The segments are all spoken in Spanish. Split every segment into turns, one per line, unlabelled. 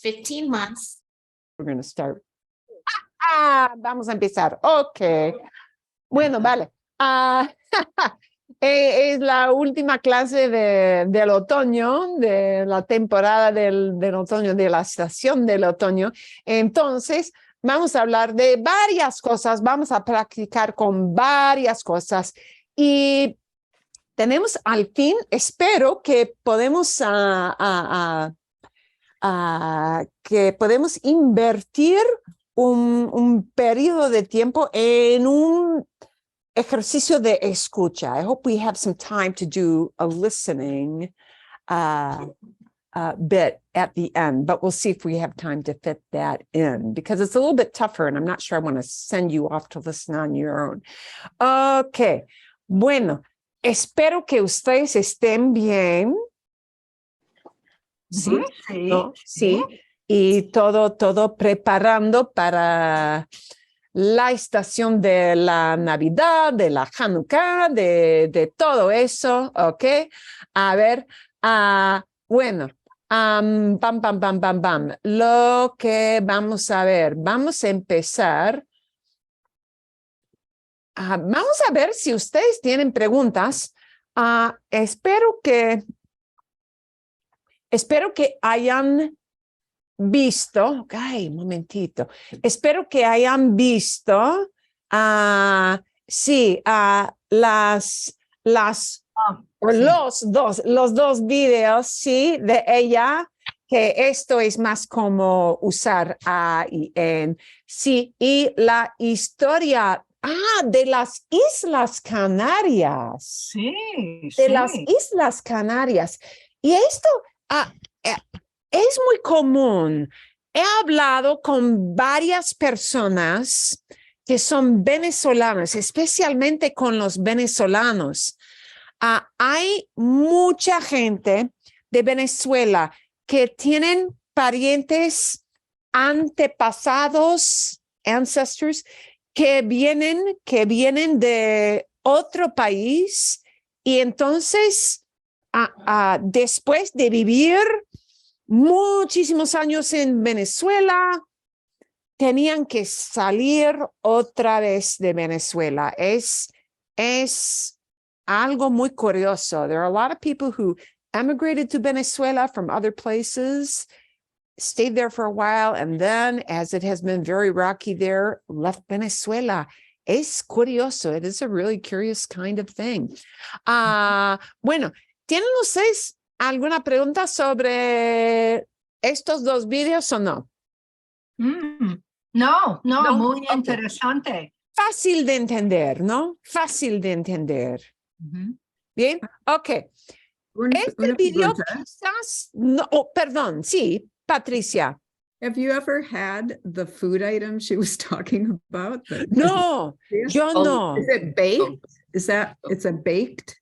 15 months.
We're going to start. Vamos a empezar. Ok. Bueno, vale. Es la última clase del otoño, de la temporada del otoño, de la estación del otoño. Entonces, vamos a hablar de varias cosas, vamos a practicar con varias cosas. Y tenemos al fin, espero que podemos, que podemos invertir un periodo de tiempo en un ejercicio de escucha. I hope we have some time to do a listening bit at the end, but we'll see if we have time to fit that in because it's a little bit tougher and I'm not sure I want to send you off to listen on your own. Okay, bueno, espero que ustedes estén bien. Sí,
Sí,
¿no? Sí. Y todo preparando para la estación de la Navidad, de la Hanukkah, de todo eso, ¿ok? A ver, bueno, bam. Lo que vamos a ver, vamos a empezar. Vamos a ver si ustedes tienen preguntas. Espero que hayan visto, ay, un momentito, espero que hayan visto, sí, los dos videos, sí, de ella, que esto es más como usar a y en, sí, y la historia, de las Islas Canarias.
Sí,
De las Islas Canarias. Y esto, es muy común. He hablado con varias personas que son venezolanas, especialmente con los venezolanos. Hay mucha gente de Venezuela que tienen parientes antepasados, ancestors, que vienen de otro país y entonces después de vivir muchísimos años en Venezuela, tenían que salir otra vez de Venezuela. Es algo muy curioso. There are a lot of people who emigrated to Venezuela from other places, stayed there for a while, and then, as it has been very rocky there, left Venezuela. Es curioso. It is a really curious kind of thing. Bueno, ¿tienen ustedes alguna pregunta sobre estos dos videos o no?
No, muy
Okay.
interesante.
Fácil de entender, ¿no? Fácil de entender. Bien, ok. Este video quizás, no, perdón, sí, Patricia.
Have you ever had the food item she was talking about?
No, yo no.
Is it baked? Is that, it's a baked?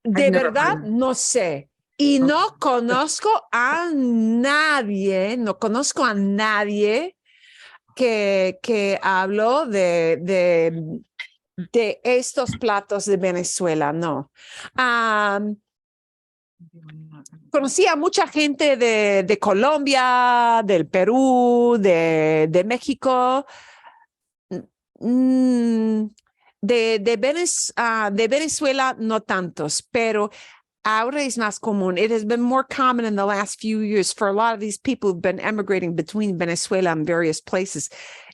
De verdad, no sé. Y no conozco a nadie, que habló de estos platos de Venezuela, no. Conocí a mucha gente de Colombia, del Perú, de México, de Venezuela no tantos, pero ahora es más común. It has been more common in the last few years for a lot of these people who've been emigrating between Venezuela and various places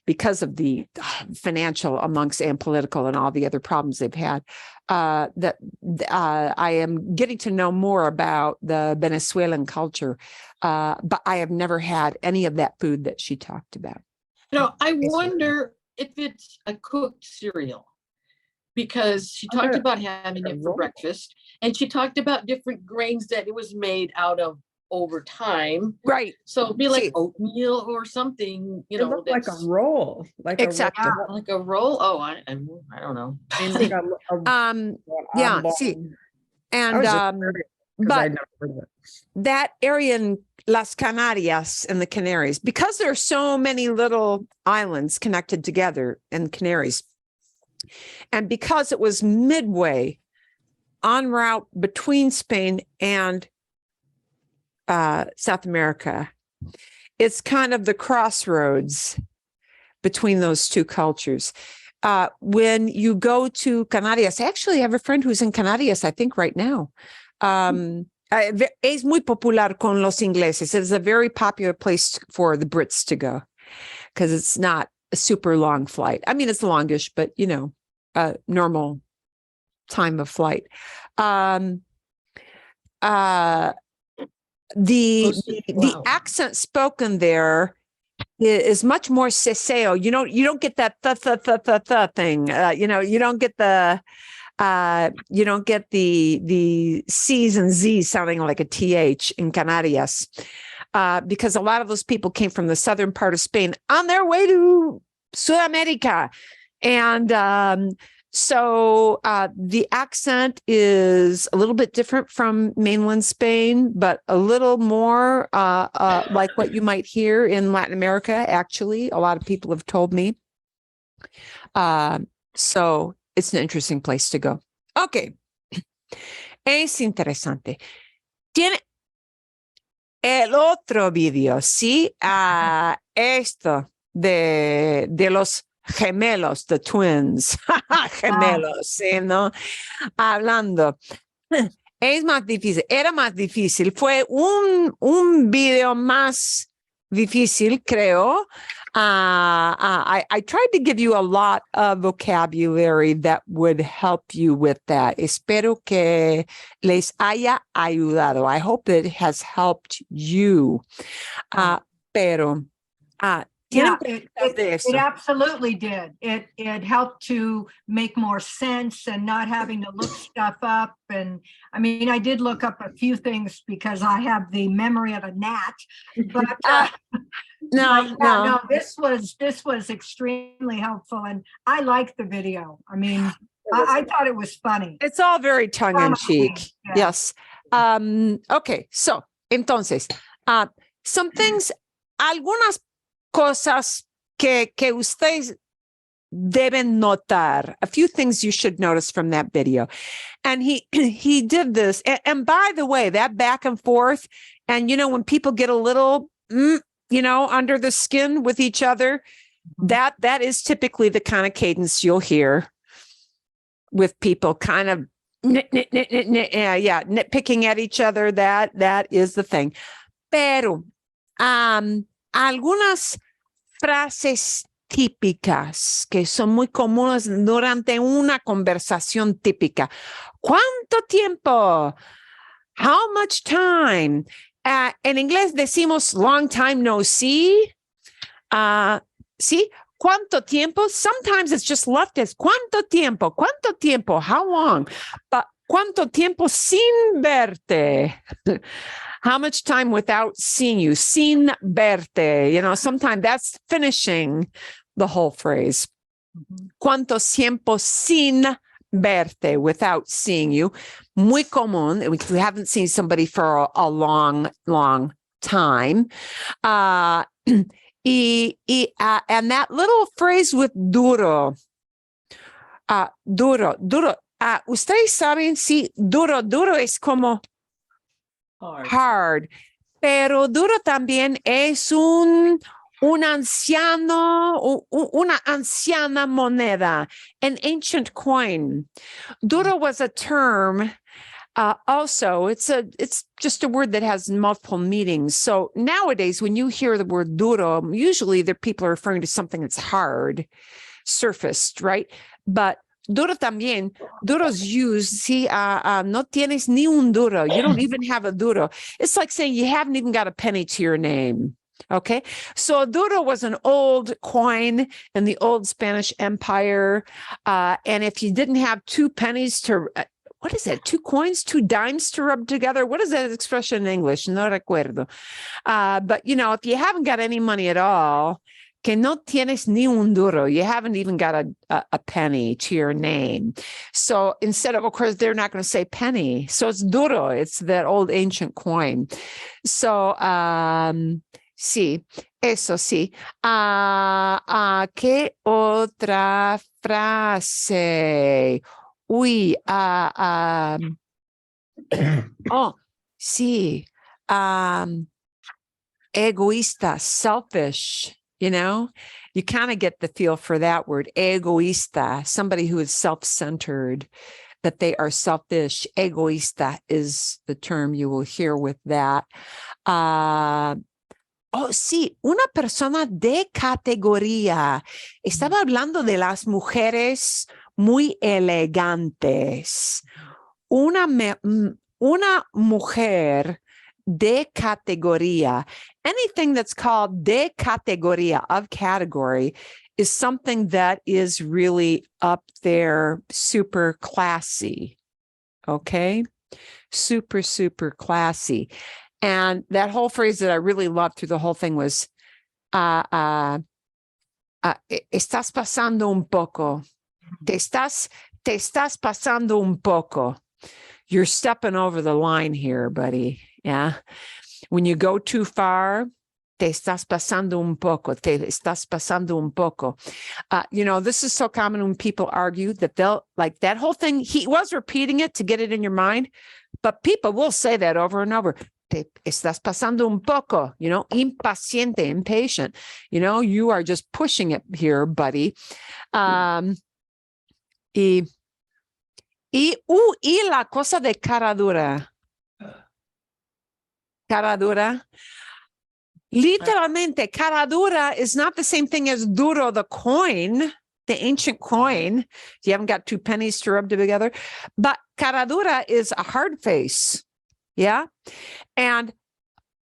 because of the financial and political and all the other problems they've had. That I am getting to know more about the Venezuelan culture, but I have never had any of that food that she talked about.
No, I wonder if it's a cooked cereal, because she talked about having it for breakfast, and she talked about different grains that it was made out of over time.
Right.
So it'd be like oatmeal or something, you know.
It looked like a roll. Like
exactly.
Like a roll. Oh, I don't know.
Like
yeah, see. And but that area in Las Canarias and the Canaries, because there are so many little islands connected together in Canaries, and because it was midway en route between Spain and South America. It's kind of the crossroads between those two cultures. When you go to Canarias, actually, I have a friend who's in Canarias, I think right now. Es muy popular con los ingleses. It's a very popular place for the Brits to go because it's not a super long flight. I mean, it's longish, but, you know, normal time of flight. The accent spoken there is much more seseo. You don't get that th thing. You don't get the C's and Z's sounding like a TH in Canarias, because a lot of those people came from the southern part of Spain on their way to Sudamerica. And so the accent is a little bit different from mainland Spain, but a little more like what you might hear in Latin America, actually. A lot of people have told me. So it's an interesting place to go. Okay. Es interesante. Tiene el otro video, ¿sí? Esto de los gemelos, the twins. Gemelos, ¿sí? ¿No? Hablando. Es más difícil, era más difícil. Fue un video más difícil, creo. I tried to give you a lot of vocabulary that would help you with that. Espero que les haya ayudado. I hope that it has helped you. Pero
yeah, it absolutely did. It helped to make more sense and not having to look stuff up. And I mean, I did look up a few things because I have the memory of a gnat. But no, this was extremely helpful, and I liked the video. I mean, I thought it was funny.
It's all very tongue-in-cheek.
Yeah.
Yes. Okay. So, entonces, some things, algunas cosas que ustedes deben notar, a few things you should notice from that video. And he did this. And by the way, that back and forth, and when people get a little, under the skin with each other, that is typically the kind of cadence you'll hear with people kind of nitpicking at each other. That is the thing. Pero algunas frases típicas que son muy comunes durante una conversación típica. ¿Cuánto tiempo? How much time? En inglés decimos long time no see. ¿Sí? ¿Cuánto tiempo? Sometimes it's just left as ¿cuánto tiempo? ¿Cuánto tiempo? How long? But ¿cuánto tiempo sin verte? How much time without seeing you? Sin verte. Sometimes that's finishing the whole phrase. ¿Cuánto tiempo sin verte? Without seeing you. Muy común. We haven't seen somebody for a long, long time. And that little phrase with duro. Duro. Ustedes saben si duro es como hard. Pero duro también es un anciano, una anciana moneda, an ancient coin. Duro was a term. Also, it's just a word that has multiple meanings. So nowadays, when you hear the word duro, usually the people are referring to something that's hard, surfaced, right? But duro también, duro's used, see, no tienes ni un duro. You don't even have a duro. It's like saying you haven't even got a penny to your name. Okay, so duro was an old coin in the old Spanish Empire. And if you didn't have two pennies to, what is that? 2 coins, 2 dimes to rub together? What is that expression in English? No recuerdo. But, if you haven't got any money at all, que no tienes ni un duro, you haven't even got a penny to your name. So instead of course, they're not going to say penny. So it's duro. It's that old ancient coin. So, sí, eso sí. ¿Qué otra frase? Uy, oh, sí. Egoísta, selfish, you know, you kind of get the feel for that word, egoísta, somebody who is self-centered, that they are selfish. Egoísta is the term you will hear with that. Oh, sí, una persona de categoría. Estaba hablando de las mujeres muy elegantes. Una mujer de categoría. Anything that's called de categoría, of category, is something that is really up there, super classy. Okay? Super, super classy. And that whole phrase that I really loved through the whole thing was, estás pasando un poco. Te estás pasando un poco. You're stepping over the line here, buddy. Yeah. When you go too far, te estás pasando un poco. Te estás pasando un poco. You know, this is so common when people argue that they'll, like that whole thing, he was repeating it to get it in your mind, but people will say that over and over. Te estás pasando un poco, you know, impaciente, impatient. You know, you are just pushing it here, buddy. Y la cosa de cara dura. Cara dura. Literalmente, cara dura is not the same thing as duro, the coin, the ancient coin. You haven't got two pennies to rub together. But cara dura is a hard face. Yeah. And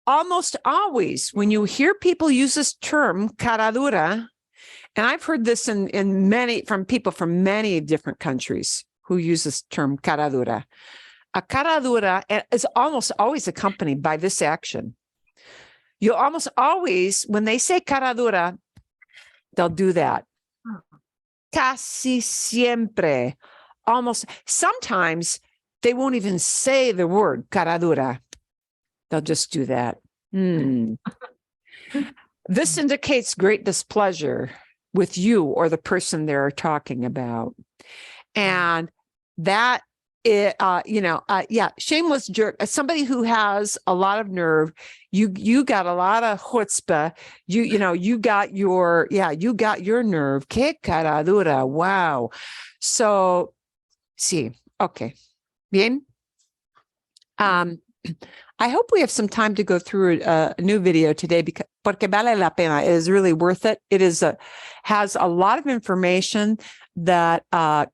almost always when you hear people use this term, cara dura, and I've heard this from people from many different countries who use this term, cara dura. A cara dura is almost always accompanied by this action. You'll almost always, when they say cara dura, they'll do that. Casi siempre. Almost, sometimes they won't even say the word cara dura. They'll just do that. This indicates great displeasure with you or the person they're talking about. And that, shameless jerk, somebody who has a lot of nerve, you got a lot of chutzpah, you got your nerve. Que cara dura. Wow. So, sí. Okay. Bien. I hope we have some time to go through a new video today porque vale la pena. It is really worth it. It has a lot of information that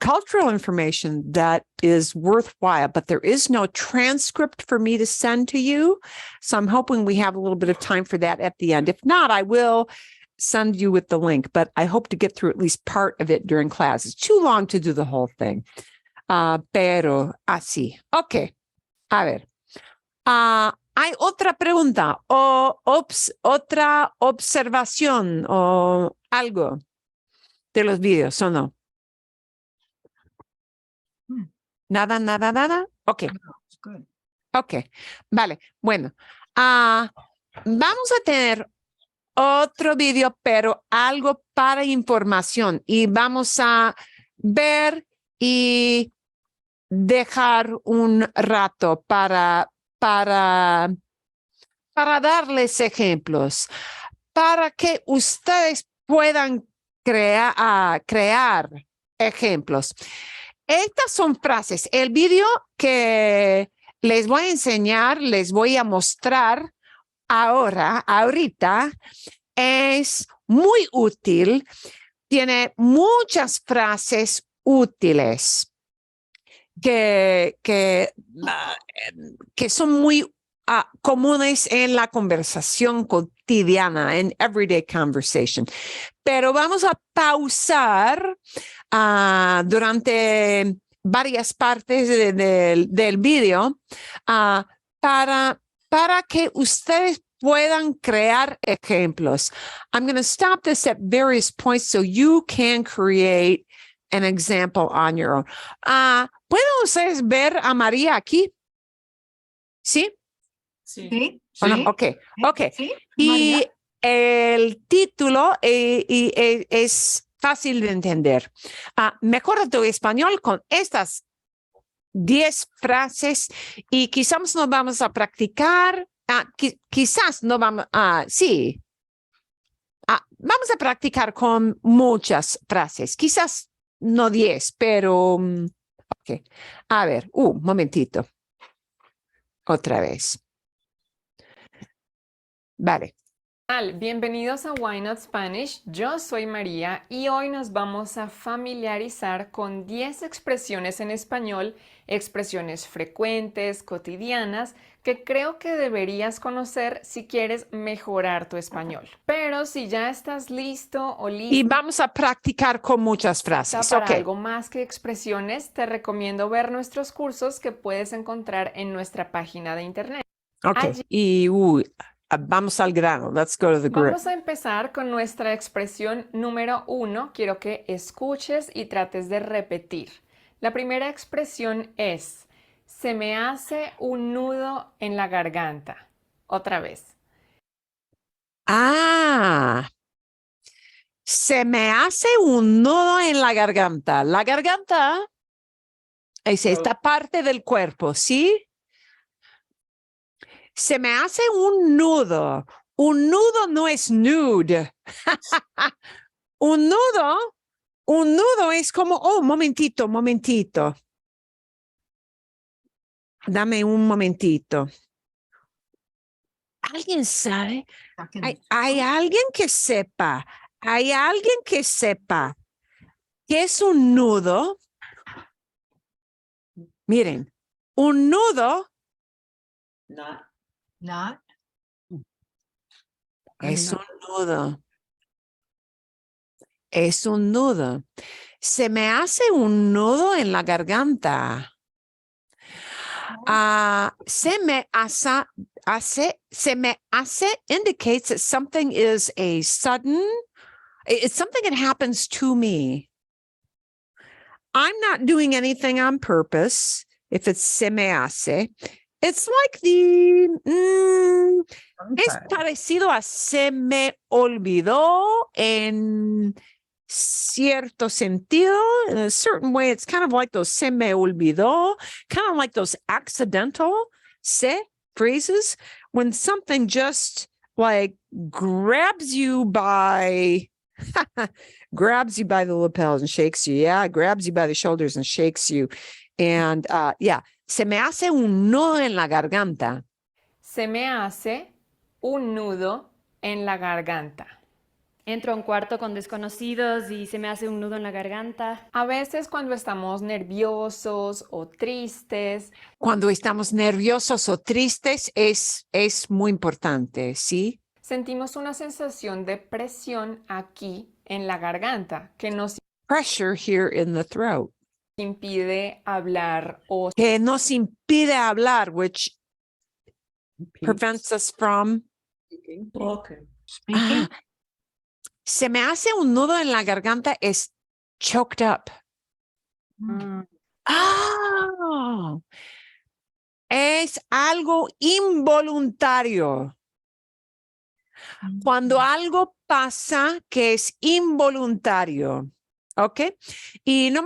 cultural information that is worthwhile, but there is no transcript for me to send to you. So I'm hoping we have a little bit of time for that at the end. If not, I will send you with the link, but I hope to get through at least part of it during class. It's too long to do the whole thing. Pero así. Okay. A ver. Hay otra pregunta o otra observación o algo de los videos, ¿o no? Nada. Ok. Ok. Vale. Bueno. Vamos a tener otro video, pero algo para información. Y vamos a ver y dejar un rato para darles ejemplos, para que ustedes puedan crear ejemplos. Estas son frases. El video que les voy a enseñar, les voy a mostrar ahorita, es muy útil. Tiene muchas frases útiles que son muy comunes en la conversación cotidiana, en everyday conversation. Pero vamos a pausar durante varias partes del video para que ustedes puedan crear ejemplos. I'm going to stop this at various points so you can create an example on your own. ¿Pueden ustedes ver a María aquí? ¿Sí?
Sí.
No? Ok.
Sí,
Y
María.
el título es fácil de entender. Mejora tu español con estas 10 frases y quizás nos vamos a practicar quizás no vamos, sí. Vamos a practicar con muchas frases, quizás no 10, pero, ok. A ver, momentito. Otra vez. Vale.
Bienvenidos a Why Not Spanish. Yo soy María y hoy nos vamos a familiarizar con 10 expresiones en español, expresiones frecuentes, cotidianas, que creo que deberías conocer si quieres mejorar tu español. Pero si ya estás listo o lista
Y vamos a practicar con muchas frases.
para
Ok.
algo más que expresiones, te recomiendo ver nuestros cursos que puedes encontrar en nuestra página de internet.
Ok.
Allí
Y vamos al grano. Let's go to the grip.
Vamos a empezar con nuestra expresión número 1. Quiero que escuches y trates de repetir. La primera expresión es, se me hace un nudo en la garganta. Otra vez.
Se me hace un nudo en la garganta. La garganta es esta parte del cuerpo, ¿sí? Se me hace un nudo. Un nudo no es nude. Un nudo es como, momentito. Dame un momentito. ¿Alguien sabe? ¿Hay alguien que sepa? ¿Hay alguien que sepa qué es un nudo? Miren, un nudo
Not.
es un nudo. Es un nudo. Se me hace un nudo en la garganta. Se me hace indicates that something is a sudden, it's something that happens to me. I'm not doing anything on purpose. If it's se me hace, it's like es parecido a se me olvidó en cierto sentido. In a certain way, it's kind of like those se me olvidó, kind of like those accidental se phrases when something just like grabs you by the lapels and shakes you. Yeah, grabs you by the shoulders and shakes you. And se me hace un nudo en la garganta.
Se me hace un nudo en la garganta.
Entro a un cuarto con desconocidos y se me hace un nudo en la garganta.
A veces cuando estamos nerviosos o tristes.
Cuando estamos nerviosos o tristes es muy importante, ¿sí?
Sentimos una sensación de presión aquí en la garganta que nos
pressure here in the throat.
Impide hablar o
que nos impide hablar, which prevents us from
Speaking.
Se me hace un nudo en la garganta es choked up. Es algo involuntario. Cuando algo pasa que es involuntario, ¿ok? Y no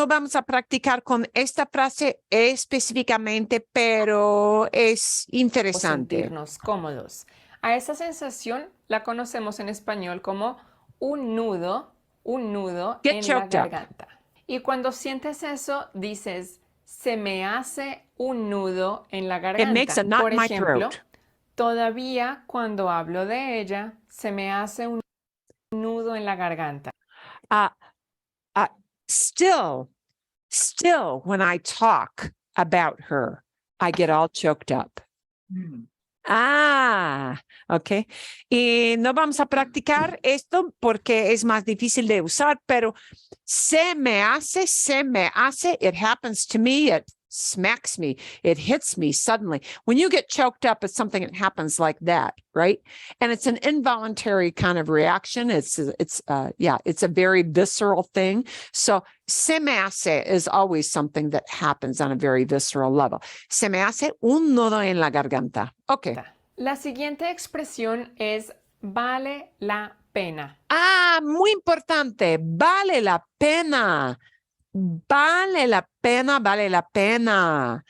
vamos a practicar con esta frase específicamente, pero es interesante.
Sentirnos cómodos. A esa sensación la conocemos en español como un nudo en la garganta. Y cuando sientes eso, dices, se me hace un nudo en la garganta.
It makes a knot
Por
in my
ejemplo,
throat.
todavía cuando hablo de ella, se me hace un nudo en la garganta.
Still, when I talk about her, I get all choked up. Ok. Y no vamos a practicar esto porque es más difícil de usar, pero se me hace, it happens to me, it smacks me, it hits me suddenly. When you get choked up, it's something that happens like that, right? And it's an involuntary kind of reaction. It's a very visceral thing. So se me hace is always something that happens on a very visceral level. Se me hace un nudo en la garganta. Okay.
La siguiente expresión es vale la pena.
Muy importante. Vale la pena. Vale la pena, vale la pena.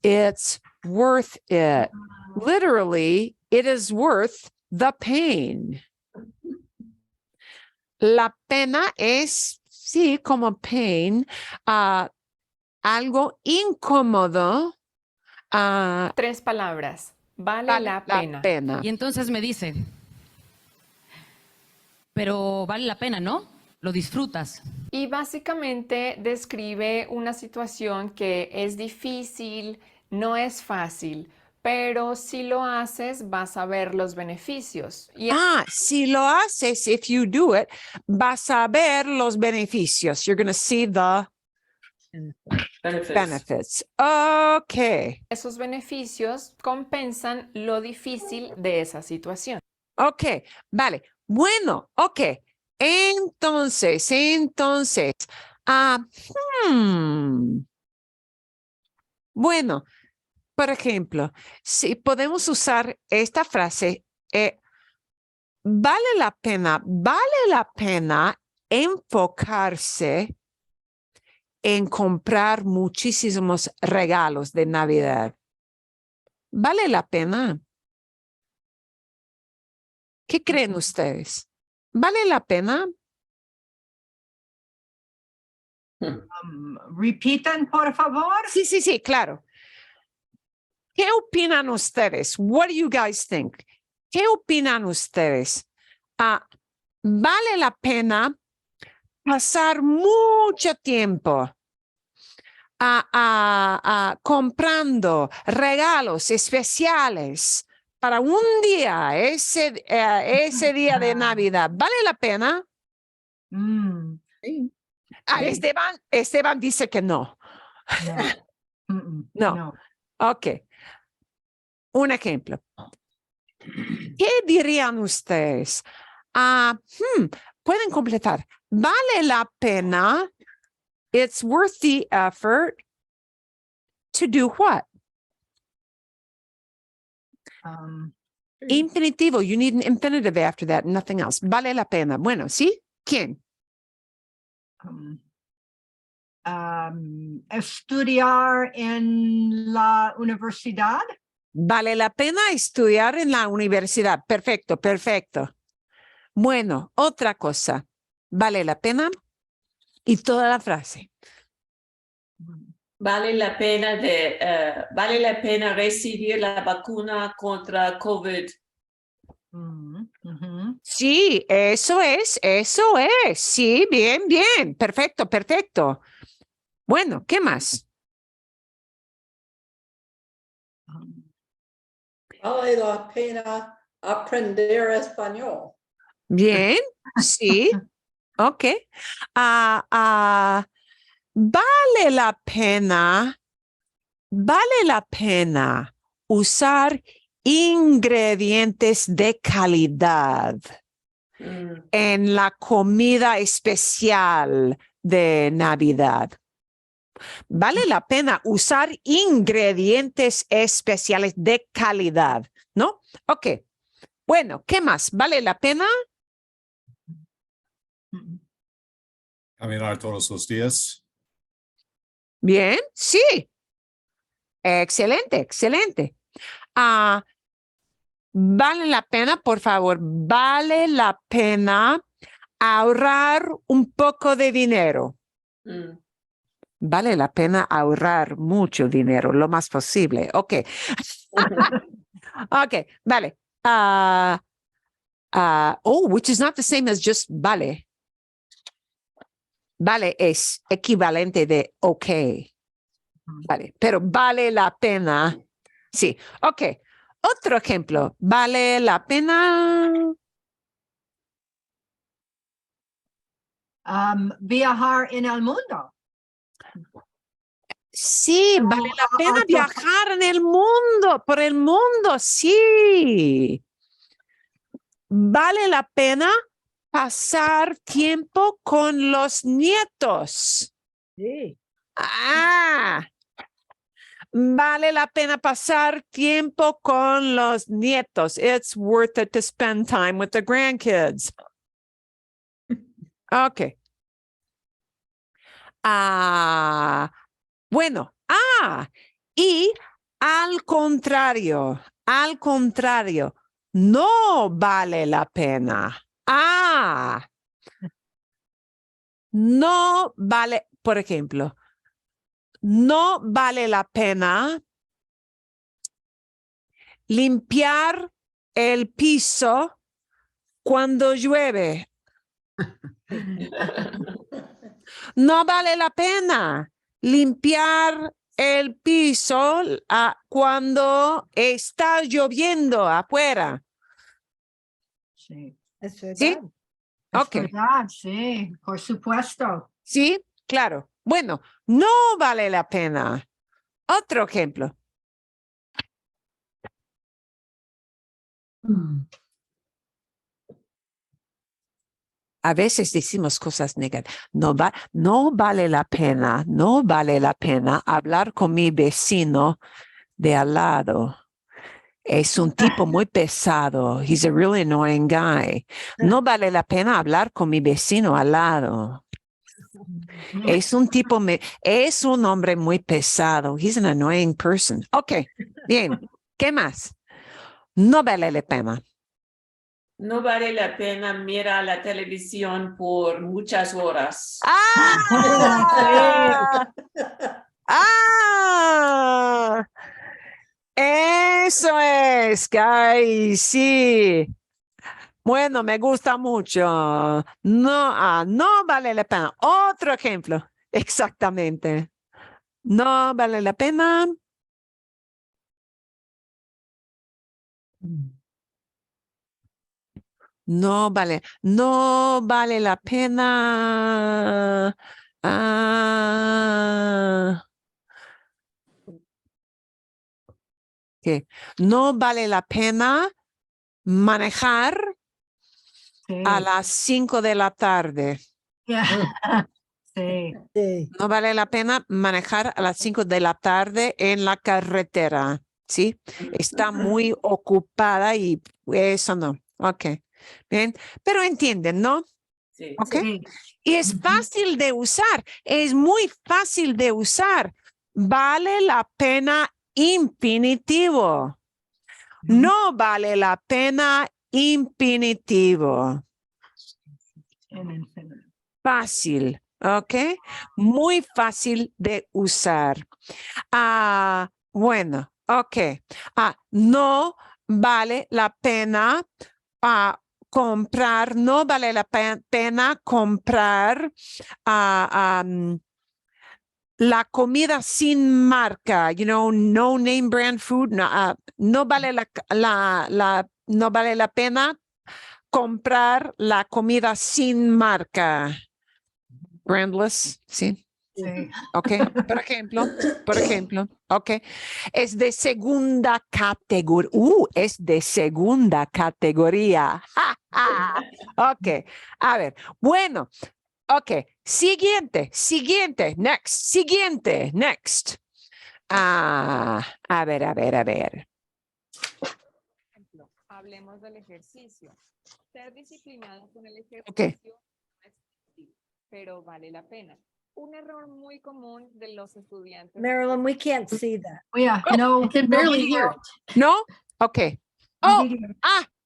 It's worth it. Literally, it is worth the pain. La pena es, sí, como pain, algo incómodo.
3 palabras. Vale la pena.
Y entonces me dice, pero vale la pena, ¿no? Lo disfrutas.
Y básicamente describe una situación que es difícil, no es fácil, pero si lo haces vas a ver los beneficios.
Si lo haces, if you do it, vas a ver los beneficios. You're going to see the benefits. Okay.
Esos beneficios compensan lo difícil de esa situación.
Okay, vale. Bueno, okay. Entonces, bueno, por ejemplo, si podemos usar esta frase, vale la pena enfocarse en comprar muchísimos regalos de Navidad. ¿Vale la pena? ¿Qué creen ustedes? ¿Vale la pena?
Repitan, por favor.
Sí, claro. ¿Qué opinan ustedes? What do you guys think? ¿Qué opinan ustedes? ¿Vale la pena pasar mucho tiempo comprando regalos especiales para un día, ese día de Navidad? ¿Vale la pena?
Sí.
Esteban dice que no. No. Ok. Un ejemplo. ¿Qué dirían ustedes? Pueden completar. ¿Vale la pena? It's worth the effort to do what? Infinitivo. You need an infinitive after that, nothing else. Vale la pena. Bueno, ¿sí? ¿Quién?
Estudiar en la universidad.
Vale la pena estudiar en la universidad. Perfecto, perfecto. Bueno, otra cosa. ¿Vale la pena? Y toda la frase.
Vale la pena recibir la vacuna contra COVID.
Sí, eso es. Sí, bien. Perfecto. Bueno, ¿qué más?
Vale la pena aprender español.
Bien, sí. Ok. Vale la pena usar ingredientes de calidad en la comida especial de Navidad. Vale la pena usar ingredientes especiales de calidad, ¿no? Ok. Bueno, ¿qué más? ¿Vale la pena?
Caminar todos los días.
Bien, sí. Excelente. Vale la pena, por favor, vale la pena ahorrar un poco de dinero. Vale la pena ahorrar mucho dinero, lo más posible. Ok. Ok, vale. Which is not the same as just vale. Vale es equivalente de ok. Vale, pero vale la pena. Sí, ok. Otro ejemplo. ¿Vale la pena?
Viajar en el mundo.
Sí, vale la pena viajar en el mundo, por el mundo, sí. Vale la pena pasar tiempo con los nietos.
Sí.
Vale la pena pasar tiempo con los nietos. It's worth it to spend time with the grandkids. Okay. Bueno, y al contrario, Al contrario, no vale la pena. Ah, no vale, por ejemplo, no vale la pena limpiar el piso cuando llueve. No vale la pena limpiar el piso cuando está lloviendo afuera.
Sí.
¿Sí? Ok.
Verdad, sí, por supuesto.
Sí, claro. Bueno, no vale la pena. Otro ejemplo. A veces decimos cosas negativas. No vale la pena, no vale la pena hablar con mi vecino de al lado. Es un tipo muy pesado. He's a really annoying guy. No vale la pena hablar con mi vecino al lado. Es un hombre muy pesado. He's an annoying person. Ok, bien. ¿Qué más? No vale la pena.
No vale la pena mirar la televisión por muchas horas.
¡Ah! ¡Ah! Eso es, guys. Sí. Bueno, me gusta mucho. No, no vale la pena. Otro ejemplo. Exactamente. No vale la pena. No vale la pena. ¿Qué? No vale la pena manejar a las 5 de la tarde.
Sí.
No vale la pena manejar a las 5 de la tarde en la carretera. ¿Sí? Está muy ocupada y eso no. Ok. Bien. Pero entienden, ¿no?
Sí.
Ok.
Sí.
Y es fácil de usar. Es muy fácil de usar. Vale la pena infinitivo. No vale la pena infinitivo. Fácil, ¿ok? Muy fácil de usar. Bueno, ok. No vale la pena comprar, no vale la pena comprar la comida sin marca, no name brand food. No vale no vale la pena comprar la comida sin marca. Brandless, sí.
Sí.
Ok, por ejemplo, ok. Es de segunda categoría. Es de segunda categoría. Ok, a ver, bueno, ok. Siguiente, next. A ver.
Hablemos del ejercicio. Ser disciplinado con el ejercicio
Ok.
no es fácil, pero vale la pena. Un error muy común de los estudiantes.
Marilyn, we can't see that.
Oh, yeah, no.
I can barely hear it.
No? Okay.
No
Oh,
video.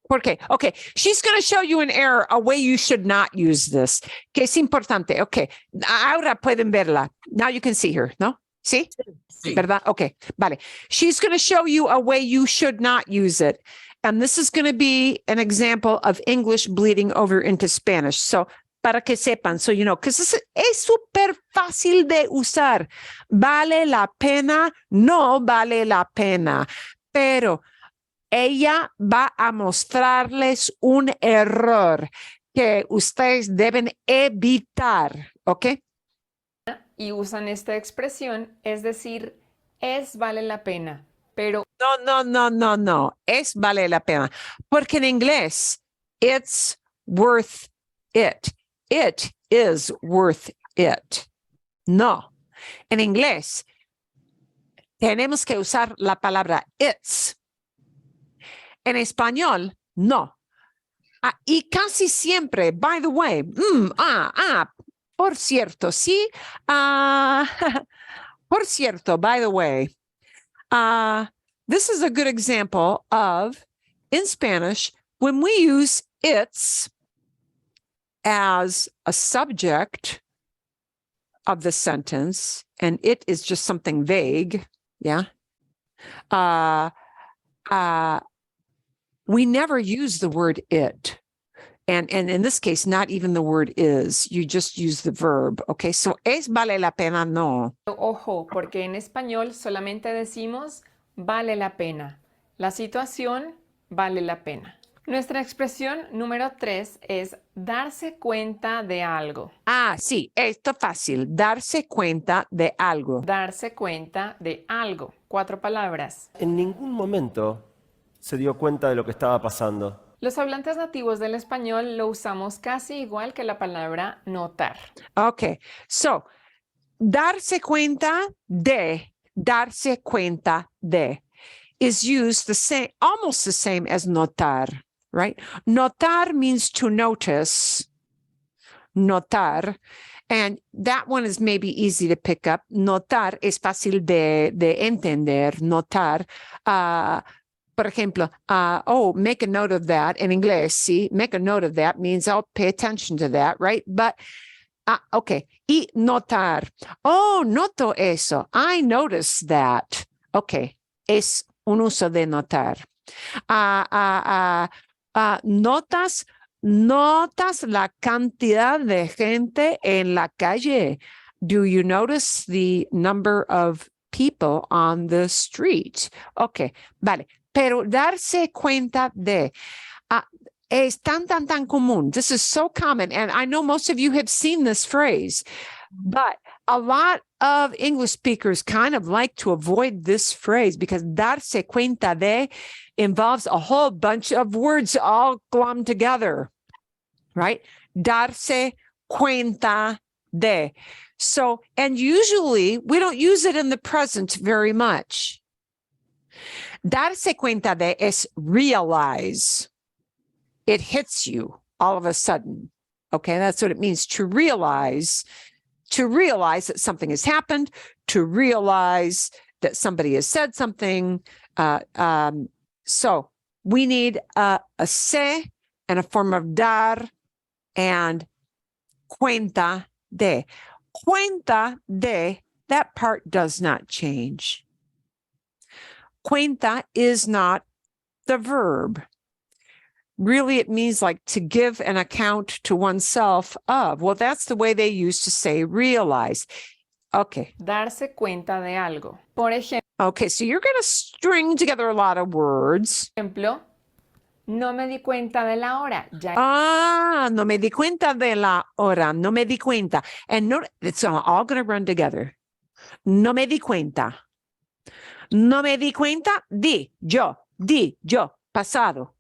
okay. Okay. She's going to show you an error, a way you should not use this. Que es importante. Okay. Ahora pueden verla. Now you can see her, ¿no? ¿Sí?
Sí.
¿Verdad? Okay. Vale. She's going to show you a way you should not use it. And this is going to be an example of English bleeding over into Spanish. So, para que sepan, so you know, because es súper fácil de usar. Vale la pena, no vale la pena. Pero ella va a mostrarles un error que ustedes deben evitar, ¿ok?
Y usan esta expresión, es decir, es vale la pena, pero
No. Es vale la pena. Porque en inglés, it's worth it. It is worth it. No. En inglés, tenemos que usar la palabra it's. En español, no. Y casi siempre, by the way, por cierto, sí. Por cierto, by the way, this is a good example of, in Spanish, when we use it's as a subject of the sentence, and it is just something vague, yeah? We never use the word it. And in this case, not even the word is. You just use the verb, okay? So, es vale la pena, no.
Ojo, porque en español solamente decimos vale la pena. La situación vale la pena. Nuestra expresión número 3 es darse cuenta de algo.
Ah, sí, esto fácil. Darse cuenta de algo.
Darse cuenta de algo. 4 palabras.
En ningún momento se dio cuenta de lo que estaba pasando.
Los hablantes nativos del español lo usamos casi igual que la palabra notar.
Okay, so, darse cuenta de is used the same, almost the same as notar, right? Notar means to notice, notar, and that one is maybe easy to pick up. Notar es fácil de entender, notar. Por ejemplo, make a note of that. In inglés, sí, make a note of that means I'll pay attention to that, right? But, okay, y notar. Oh, noto eso. I noticed that. Okay, es un uso de notar. Notas la cantidad de gente en la calle. Do you notice the number of people on the street? Okay, vale. Pero darse cuenta de es tan común. This is so common. And I know most of you have seen this phrase, but a lot of English speakers kind of like to avoid this phrase because darse cuenta de involves a whole bunch of words all glommed together, right? Darse cuenta de. So, and usually we don't use it in the present very much. Darse cuenta de es realize. It hits you all of a sudden. Okay, that's what it means to realize that something has happened, to realize that somebody has said something. So we need a se and a form of dar and cuenta de. Cuenta de, that part does not change. Cuenta is not the verb. Really, it means like to give an account to oneself of. Well, that's the way they used to say realize. Okay.
Darse cuenta de algo. Por ejemplo.
Okay, so you're going to string together a lot of words.
Ejemplo, no me di cuenta de la hora.
No me di cuenta de la hora. No me di cuenta. And no, it's all going to run together. No me di cuenta. No me di cuenta. Di, yo, pasado.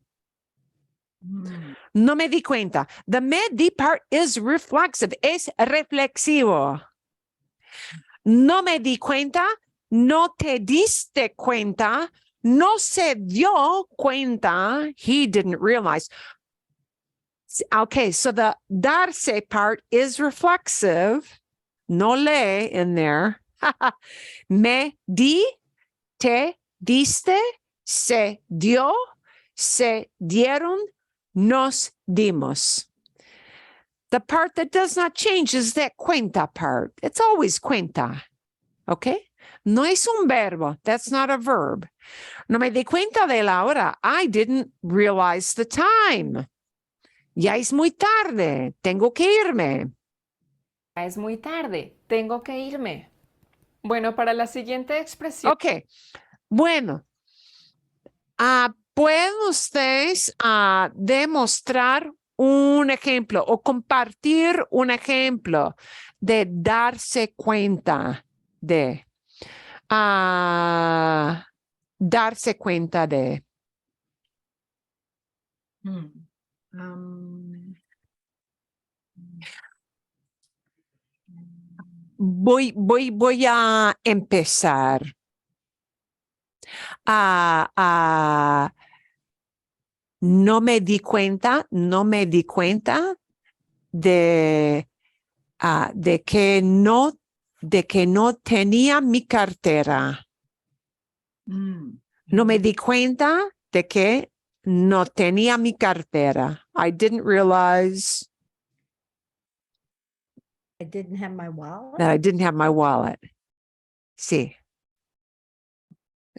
No me di cuenta. The me di part is reflexive. Es reflexivo. No me di cuenta. No te diste cuenta. No se dio cuenta. He didn't realize. Okay, so the darse part is reflexive. No le in there. Me di, te diste, se dio, se dieron, nos dimos. The part that does not change is that cuenta part. It's always cuenta. Okay? No es un verbo. That's not a verb. No me di cuenta de la hora. I didn't realize the time. Ya es muy tarde. Tengo que irme.
Ya es muy tarde. Tengo que irme. Bueno, para la siguiente expresión.
Ok. Bueno. ¿Pueden ustedes demostrar un ejemplo o compartir un ejemplo de darse cuenta de? Darse cuenta de. Voy a empezar. No me di cuenta de que no tenía mi cartera. No me di cuenta de que no tenía mi cartera. I didn't realize
I didn't have my wallet.
that I didn't have my wallet. Sí.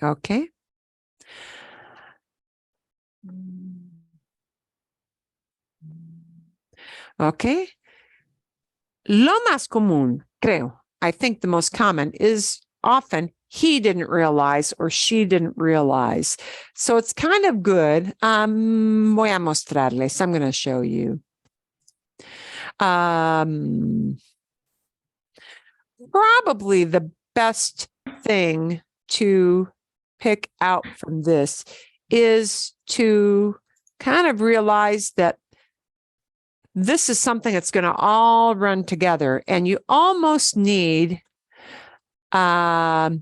Okay. Okay. Lo más común, creo, I think the most common is often he didn't realize or she didn't realize. So it's kind of good. Voy a mostrarles. I'm going to show you. Probably the best thing to pick out from this is to kind of realize that this is something that's going to all run together, and you almost need to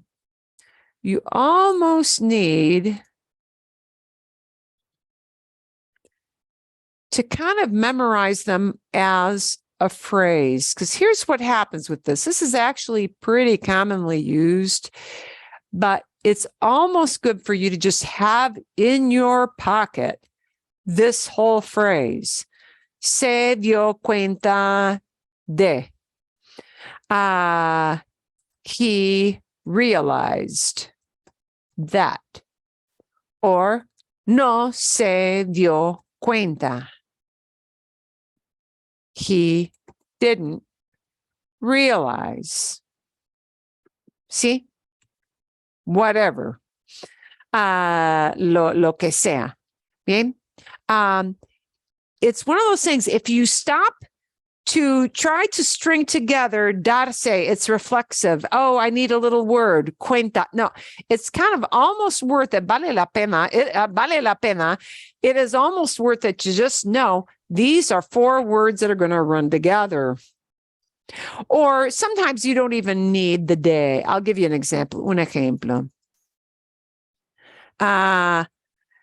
kind of memorize them as a phrase, because here's what happens with this. This is actually pretty commonly used, but it's almost good for you to just have in your pocket this whole phrase. Se dio cuenta de. He realized that. Or no se dio cuenta. He didn't realize. See? Whatever. Lo que sea. Bien? It's one of those things, if you stop to try to string together darse, it's reflexive. Oh, I need a little word, cuenta. No, it's kind of almost worth it. Vale la pena. Vale la pena. It is almost worth it to just know these are 4 words that are going to run together. Or sometimes you don't even need the de. I'll give you an example. Un ejemplo.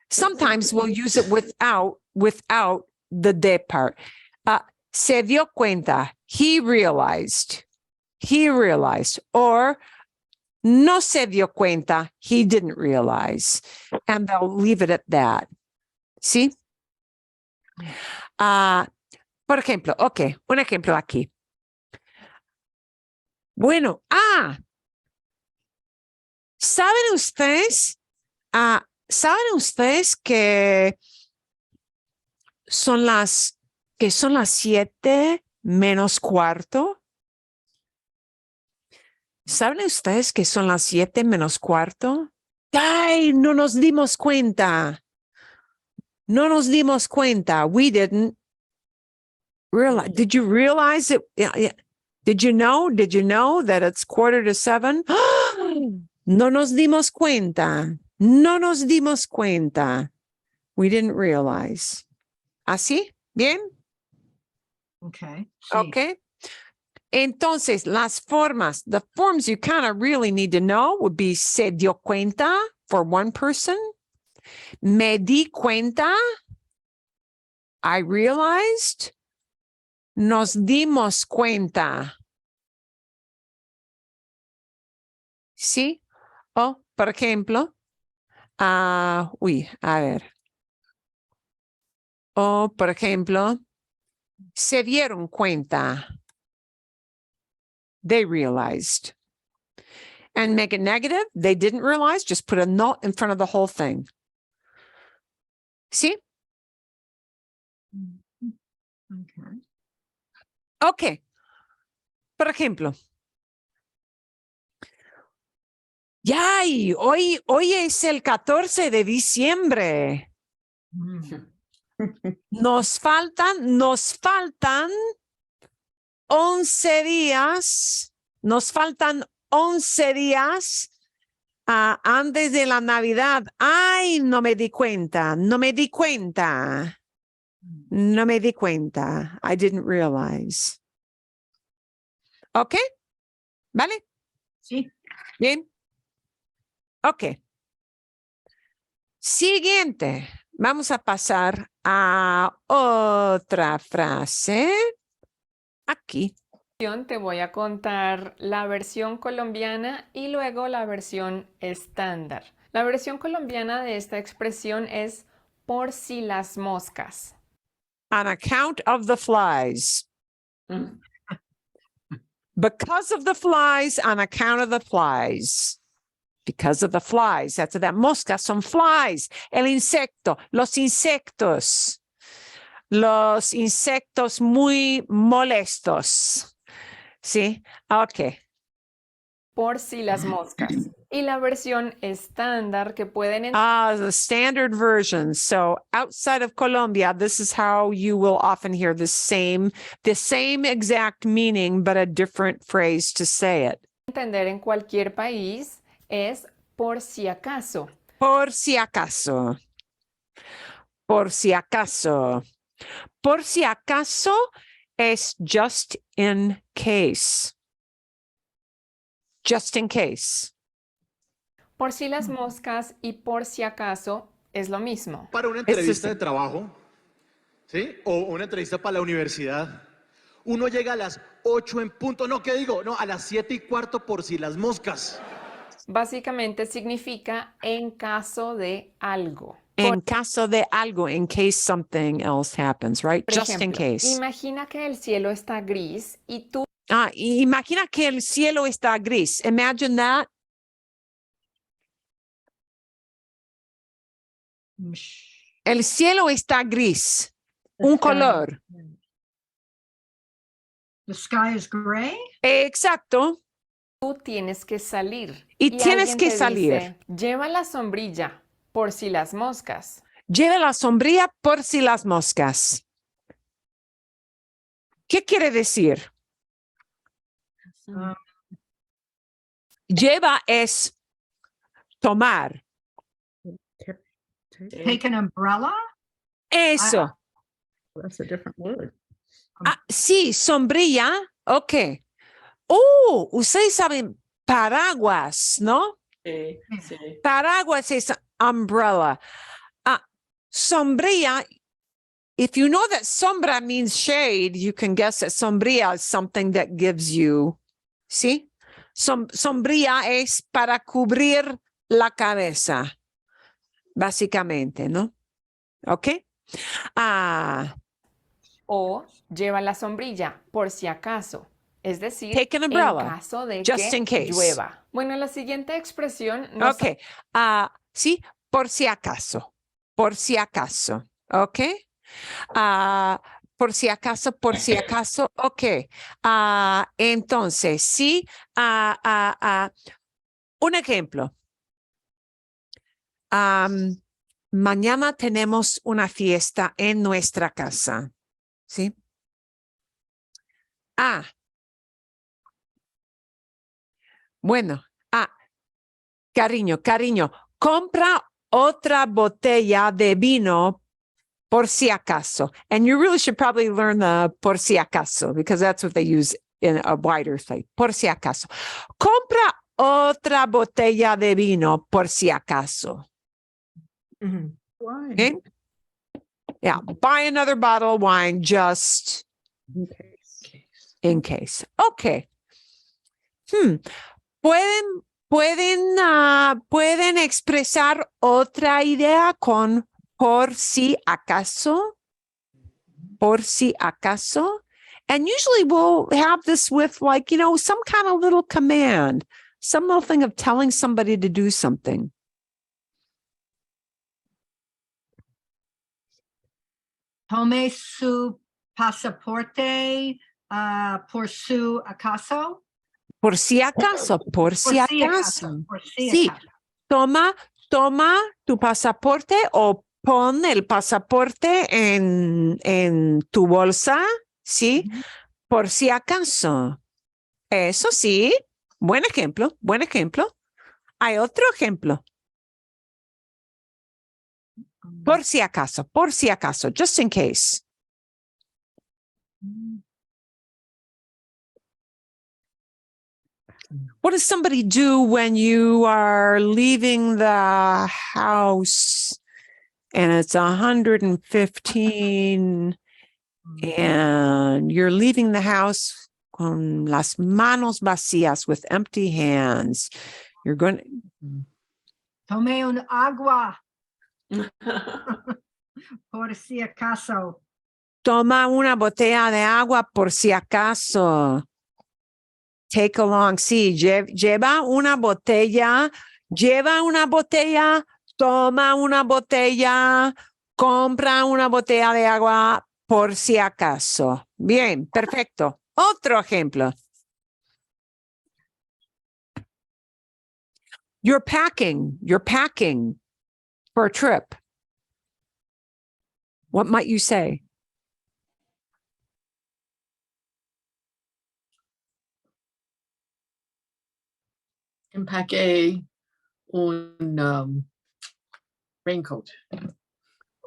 Sometimes we'll use it without the de part. Se dio cuenta. He realized. Or no se dio cuenta. He didn't realize. And they'll leave it at that. See? Por ejemplo, okay, un ejemplo aquí. Bueno, ¿saben ustedes que son las 7 menos cuarto? ¿Saben ustedes que son las 7 menos cuarto? ¡Ay! No nos dimos cuenta. We didn't realize. Did you realize it? Yeah. Did you know that it's 6:45? No nos dimos cuenta. We didn't realize. ¿Así? ¿Bien?
Okay.
Okay. Entonces, the forms you kind of really need to know would be se dio cuenta for one person. Me di cuenta. I realized. Nos dimos cuenta. ¿Sí? O, por ejemplo, a ver. O, por ejemplo, se dieron cuenta. They realized. And make it negative. They didn't realize. Just put a no in front of the whole thing. ¿Sí? Okay. Por ejemplo. ¡Yay! Hoy es el 14 de diciembre. Nos faltan 11 días. Nos faltan 11 días antes de la Navidad. ¡Ay! No me di cuenta. I didn't realize. ¿Ok? ¿Vale?
Sí.
Bien. Ok. Siguiente. Vamos a pasar a otra frase. Aquí.
Te voy a contar la versión colombiana y luego la versión estándar. La versión colombiana de esta expresión es por si las moscas.
On account of the flies.
Mm.
Because of the flies, on account of the flies. Because of the flies. That's that. Moscas son flies. El insecto, los insectos. Los insectos muy molestos. ¿Sí? Ok.
Por si las moscas. Y la versión estándar que pueden
The standard version. So outside of Colombia, this is how you will often hear the same exact meaning, but a different phrase to say it.
entender en cualquier país es por si acaso.
Por si acaso. Por si acaso. Por si acaso es just in case. Just in case.
Por si las moscas y por si acaso es lo mismo.
Para una entrevista de trabajo, ¿sí? O una entrevista para la universidad. Uno llega a las 8 en punto. No, ¿qué digo? No, a las 7:15 por si las moscas.
Básicamente significa en caso de algo.
En caso de algo, in case something else happens, right?
Por
Just in
ejemplo,
case.
imagina que el cielo está gris y tú
Imagina que el cielo está gris. Imagine that. El cielo está gris. Un color.
The sky is gray.
Exacto.
tú tienes que salir.
Y tienes
alguien
que
te
salir.
dice, lleva la sombrilla por si las moscas.
Lleva la sombrilla por si las moscas. ¿Qué quiere decir? Lleva es tomar.
Take an umbrella.
Eso.
That's a different word.
Sí, sombrilla. Ok. Ustedes saben paraguas, ¿no?
Sí, sí.
Paraguas es umbrella. Sombrilla, if you know that sombra means shade, you can guess that sombrilla is something that gives you, ¿sí? Sombrilla es para cubrir la cabeza, básicamente, ¿no? ¿Ok?
O lleva la sombrilla por si acaso. Es decir,
Take an umbrella,
en caso de
just
que
in case.
llueva. Bueno, la siguiente expresión nos
Ok. Sí, por si acaso. Por si acaso. Ok. Por si acaso. Ok. Entonces, sí. Un ejemplo. Mañana tenemos una fiesta en nuestra casa. ¿Sí? Bueno, cariño, compra otra botella de vino por si acaso. And you really should probably learn the por si acaso, because that's what they use in a wider state. Por si acaso. Compra otra botella de vino por si acaso.
Why?
Okay? Yeah, buy another bottle of wine just
In case.
in case. Okay. Pueden expresar otra idea con por si acaso. Por si acaso. And usually we'll have this with like, some kind of little command, some little thing of telling somebody to do something.
Tome su pasaporte por si acaso.
Por si acaso, por si acaso. Sí, toma tu pasaporte o pon el pasaporte en tu bolsa, ¿sí? Por si acaso. Eso sí, buen ejemplo. Hay otro ejemplo. Por si acaso, just in case. What does somebody do when you are leaving the house and it's 115 and you're leaving the house con las manos vacías, with empty hands? You're going to
Tomé un agua por si acaso.
Toma una botella de agua por si acaso. Take along, sí, lleva una botella, toma una botella, compra una botella de agua por si acaso. Bien, perfecto. Otro ejemplo. You're packing for a trip. What might you say?
Empaqué un raincoat.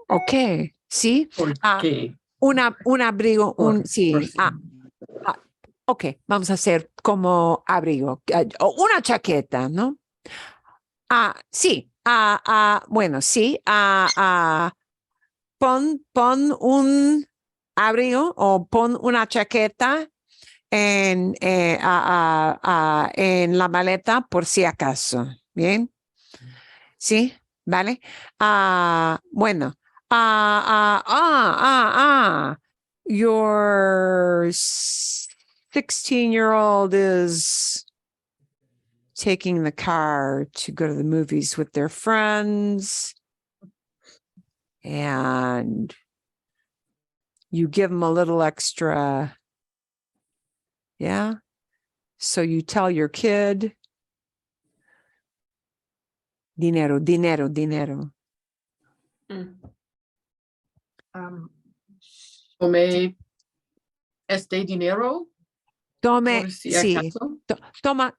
Okay, sí.
Porque
Un abrigo, sí.
por-
Ok, vamos a hacer como abrigo, o una chaqueta, ¿no? Sí, bueno, sí, pon un abrigo o pon una chaqueta en la maleta por si acaso, ¿bien? Sí, ¿vale? Bueno, your 16-year-old is taking the car to go to the movies with their friends, and you give them a little extra. Yeah. So you tell your kid, dinero.
tomé este dinero
Tome,
por si
sí,
acaso.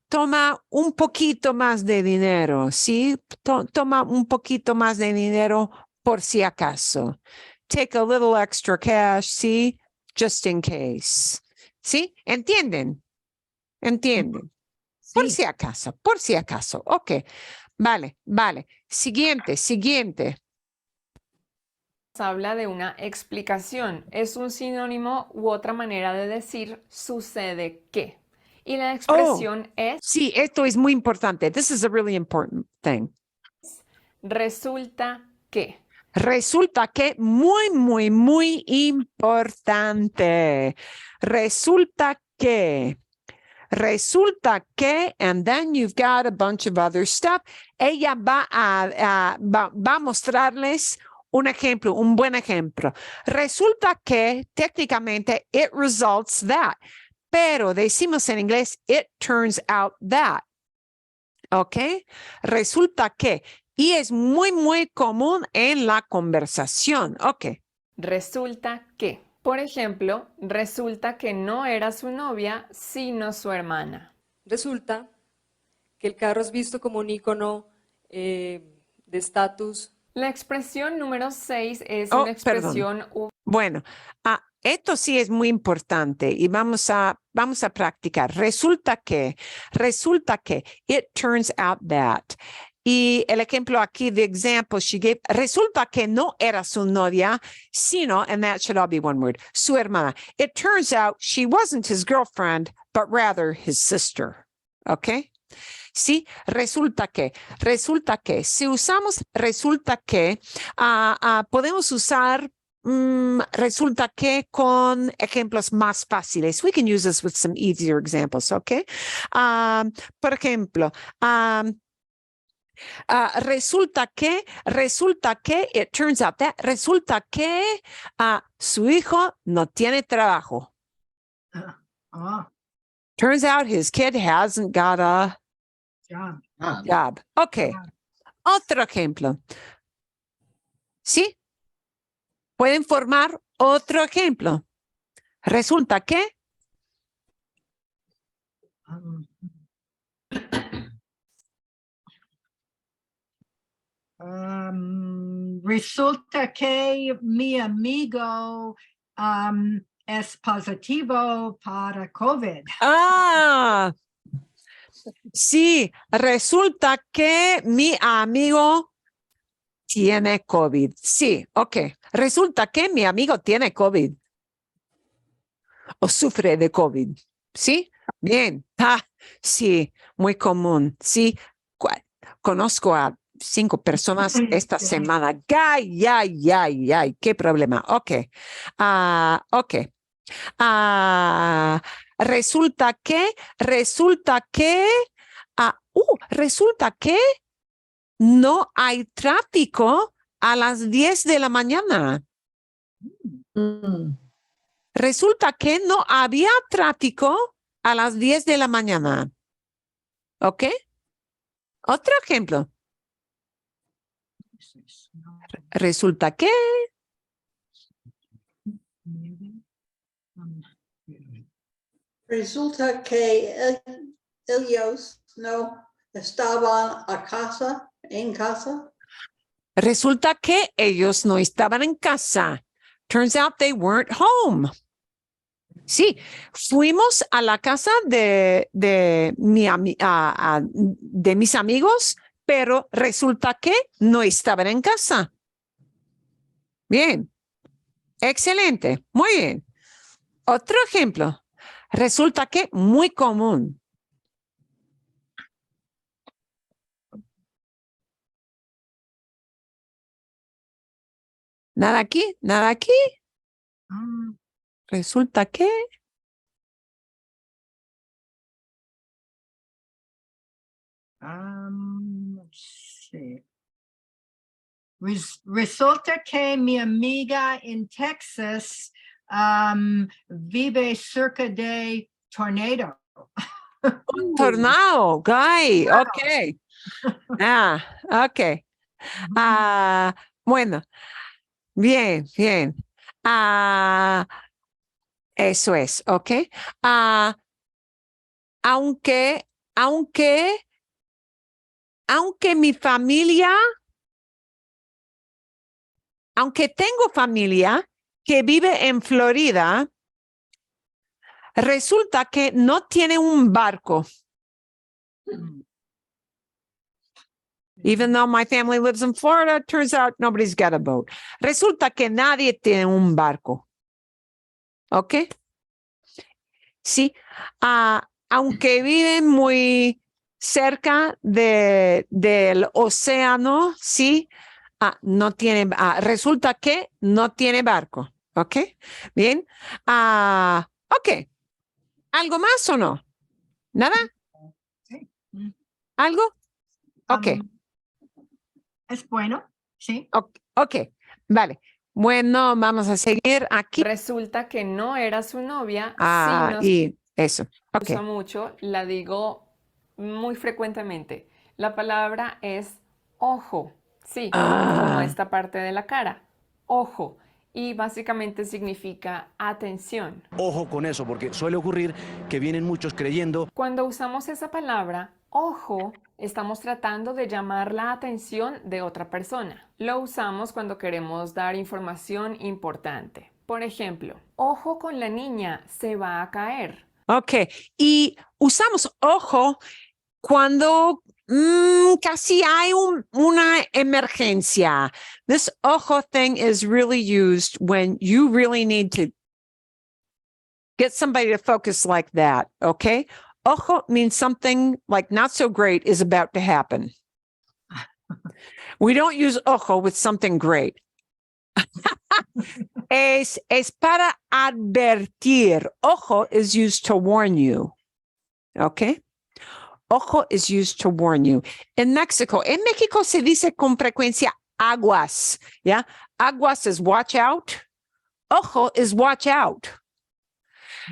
toma un poquito más de dinero, ¿sí? Toma un poquito más de dinero por si acaso. Take a little extra cash, ¿sí? Just in case. ¿Sí? ¿Entienden? ¿Entienden?
Sí.
Por si acaso. Ok. Vale. Siguiente.
Habla de una explicación. Es un sinónimo u otra manera de decir sucede que. Y la expresión es
Sí, esto es muy importante. This is a really important thing.
resulta que.
Resulta que muy importante. Resulta que, and then you've got a bunch of other stuff. Ella va a mostrarles un ejemplo, un buen ejemplo. Resulta que técnicamente it results that, pero decimos en inglés it turns out that. ¿Ok? Resulta que, y es muy común en la conversación. Ok.
Resulta que. Por ejemplo, resulta que no era su novia, sino su hermana.
Resulta que el carro es visto como un icono de estatus.
La expresión número 6 es una expresión...
Bueno, esto sí es muy importante y vamos a practicar. Resulta que, it turns out that. Y el ejemplo aquí, the example she gave, resulta que no era su novia, sino, and that should all be one word, su hermana. It turns out she wasn't his girlfriend, but rather his sister. Okay? Sí, resulta que, si usamos resulta que, podemos usar resulta que con ejemplos más fáciles. We can use this with some easier examples, okay? Por ejemplo, resulta que, it turns out that, resulta que su hijo no tiene trabajo. Turns out his kid hasn't got a job. Okay. Otro ejemplo. ¿Sí? Pueden formar otro ejemplo. Resulta que
resulta que mi amigo es positivo para COVID.
Sí, resulta que mi amigo tiene COVID. Sí, ok. Resulta que mi amigo tiene COVID. O sufre de COVID. ¿Sí? Bien. Sí, muy común. Sí, conozco a 5 personas esta semana. Ay, qué problema. Ok. Ok. Resulta que no hay tráfico a las 10 de la mañana. Resulta que no había tráfico a las 10 de la mañana. ¿Ok? Otro ejemplo. Resulta que
Resulta que ellos no estaban en casa.
Resulta que ellos no estaban en casa. Turns out they weren't home. Sí, fuimos a la casa de mis amigos, pero resulta que no estaban en casa. Bien, excelente, muy bien. Otro ejemplo. Resulta que muy común. Nada aquí, nada aquí. Resulta que
let's see. Resulta que mi amiga en Texas vive cerca de tornado.
un tornado, guy. Ok. Ok. Bueno, bien. Eso es, ok. Aunque mi familia, aunque tengo familia que vive en Florida, resulta que no tiene un barco. Even though my family lives in Florida, turns out nobody's got a boat. Resulta que nadie tiene un barco. ¿Ok? Sí. Aunque viven muy cerca del océano, sí, no tiene, resulta que no tiene barco. ¿Ok? Bien. Ok. ¿Algo más o no? ¿Nada? ¿Algo? Ok.
Es bueno, sí.
Ok, vale. Bueno, vamos a seguir aquí.
Resulta que no era su novia.
Y eso. Ok.
Usa mucho, la digo muy frecuentemente. La palabra es ojo, sí, como esta parte de la cara, ojo, y básicamente significa atención.
Ojo con eso, porque suele ocurrir que vienen muchos creyendo.
Cuando usamos esa palabra, ojo, estamos tratando de llamar la atención de otra persona. Lo usamos cuando queremos dar información importante. Por ejemplo, ojo con la niña, se va a caer.
Ok, y usamos ojo cuando casi hay una emergencia. This ojo thing is really used when you really need to get somebody to focus like that, okay? Ojo means something like not so great is about to happen. We don't use ojo with something great. Es para advertir. Ojo is used to warn you. Okay? Ojo is used to warn you. En México se dice con frecuencia aguas. Yeah? Aguas is watch out. Ojo is watch out.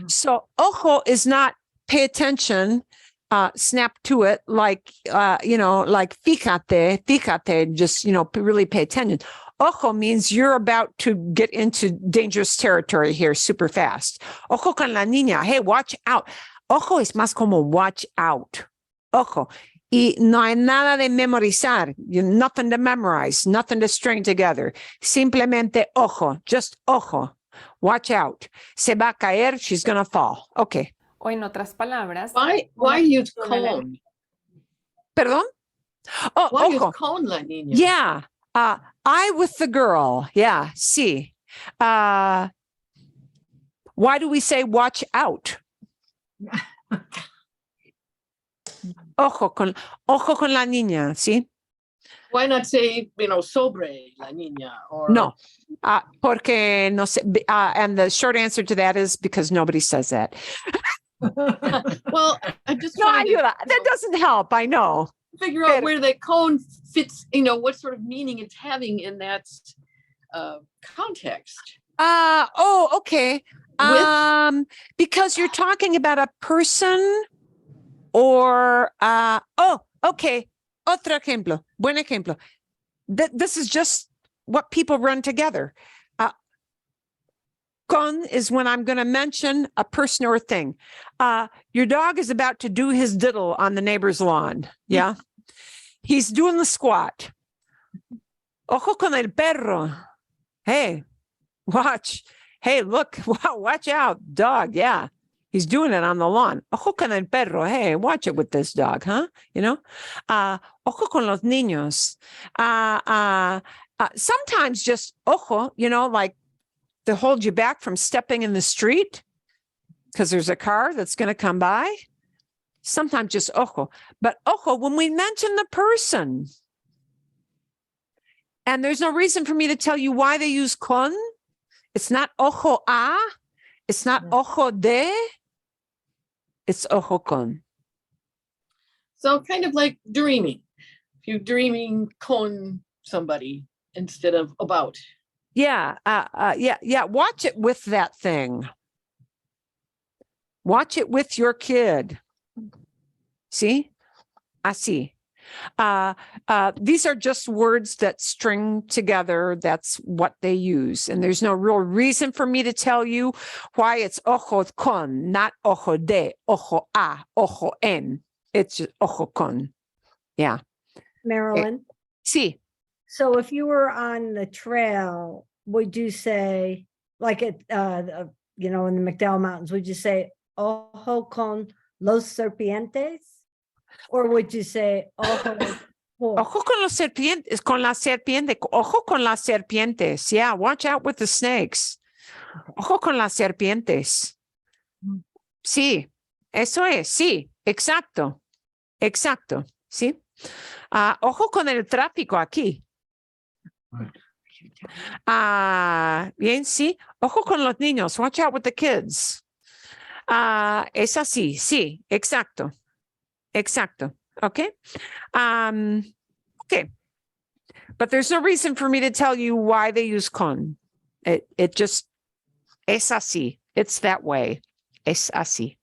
So ojo is not pay attention, snap to it, like, like fíjate, just, really pay attention. Ojo means you're about to get into dangerous territory here super fast. Ojo con la niña. Hey, watch out. Ojo es más como watch out. Ojo. Y no hay nada de memorizar. Nothing to memorize, nothing to string together. Simplemente ojo, just ojo. Watch out. Se va a caer, she's going to fall. Okay.
O en otras palabras.
Why use con?
¿Perdón? Oh,
why
ojo.
use con la niña?
Yeah. I with the girl. Yeah. Sí. Why do we say watch out? Ojo con la niña, ¿sí?
Why not say, sobre la niña or
No, porque no sé. And the short answer to that is because nobody says that.
Well, I'm just
No,
trying to
that doesn't help. I know.
figure out where the cone fits, what sort of meaning it's having in that context.
Okay. Because you're talking about a person or okay. Otro ejemplo. Buen ejemplo. This is just what people run together. Con is when I'm going to mention a person or a thing. Your dog is about to do his diddle on the neighbor's lawn. Yeah. He's doing the squat. Ojo con el perro. Hey, watch. Hey, look, watch out, dog. Yeah. He's doing it on the lawn. Ojo con el perro. Hey, watch it with this dog, huh? Ojo con los niños. Sometimes just ojo, like to hold you back from stepping in the street because there's a car that's going to come by. Sometimes just ojo. But ojo, when we mention the person, and there's no reason for me to tell you why they use con. It's not ojo a. It's not ojo de. It's ojo con.
So kind of like dreaming. If you're dreaming con somebody instead of about.
Yeah. Watch it with that thing. Watch it with your kid. See? Así. These are just words that string together. That's what they use. And there's no real reason for me to tell you why it's ojo con, not ojo de, ojo a, ojo en. It's just ojo con. Yeah.
Marilyn?
Sí.
So if you were on the trail, would you say, like in the McDowell Mountains, would you say ojo con los serpientes? Or would you say ojo
con los serpientes, con la serpiente, ojo con las serpientes. Yeah, watch out with the snakes. Ojo con las serpientes. Sí, eso es, sí, exacto, sí. Ojo con el tráfico aquí. Bien, sí. Ojo con los niños. Watch out with the kids. Es así, sí, exacto. Okay. Okay. But there's no reason for me to tell you why they use con. It just es así. It's that way. Es así.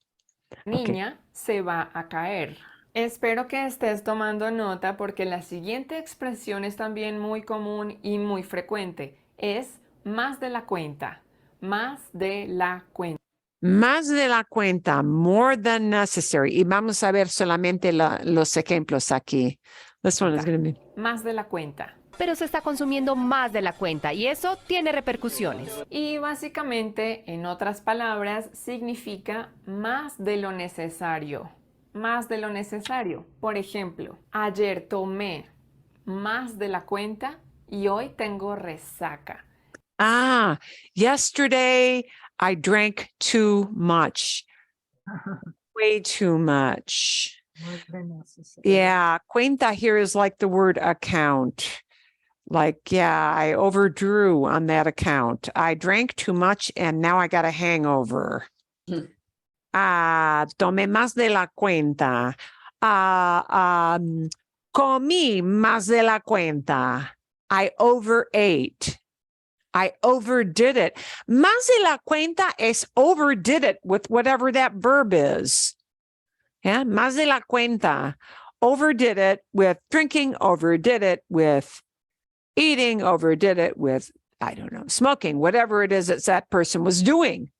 Niña se va a caer. Espero que estés tomando nota porque la siguiente expresión es también muy común y muy frecuente. Es más de la cuenta. Más de la cuenta.
Más de la cuenta, more than necessary. Y vamos a ver solamente los ejemplos aquí. This one is going to be...
Más de la cuenta.
Pero se está consumiendo más de la cuenta y eso tiene repercusiones.
Y básicamente, en otras palabras, significa más de lo necesario. Más de lo necesario. Por ejemplo, ayer tomé más de la cuenta y hoy tengo resaca.
Yesterday I drank too much. Way too much. Yeah, cuenta here is like the word account. Like, yeah, I overdrew on that account. I drank too much and now I got a hangover. Tomé más de la cuenta. Comí más de la cuenta. I overate. I overdid it. Más de la cuenta es overdid it with whatever that verb is. Yeah, más de la cuenta. Overdid it with drinking, overdid it with eating, overdid it with, I don't know, smoking, whatever it is that person was doing.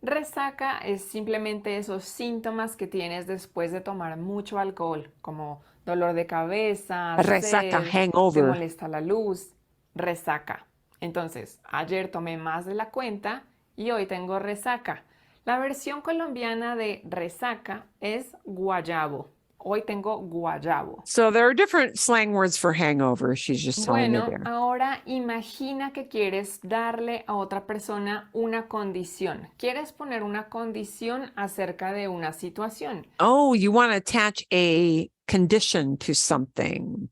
Resaca es simplemente esos síntomas que tienes después de tomar mucho alcohol, como dolor de cabeza,
resaca,
sed,
hangover.
te molesta la luz, resaca. Entonces, ayer tomé más de la cuenta y hoy tengo resaca. La versión colombiana de resaca es guayabo. Hoy tengo guayabo.
So there are different slang words for hangover. She's just telling you there.
Ahora imagina que quieres darle a otra persona una condición. Quieres poner una condición acerca de una situación.
Oh, you want to attach a condition to something.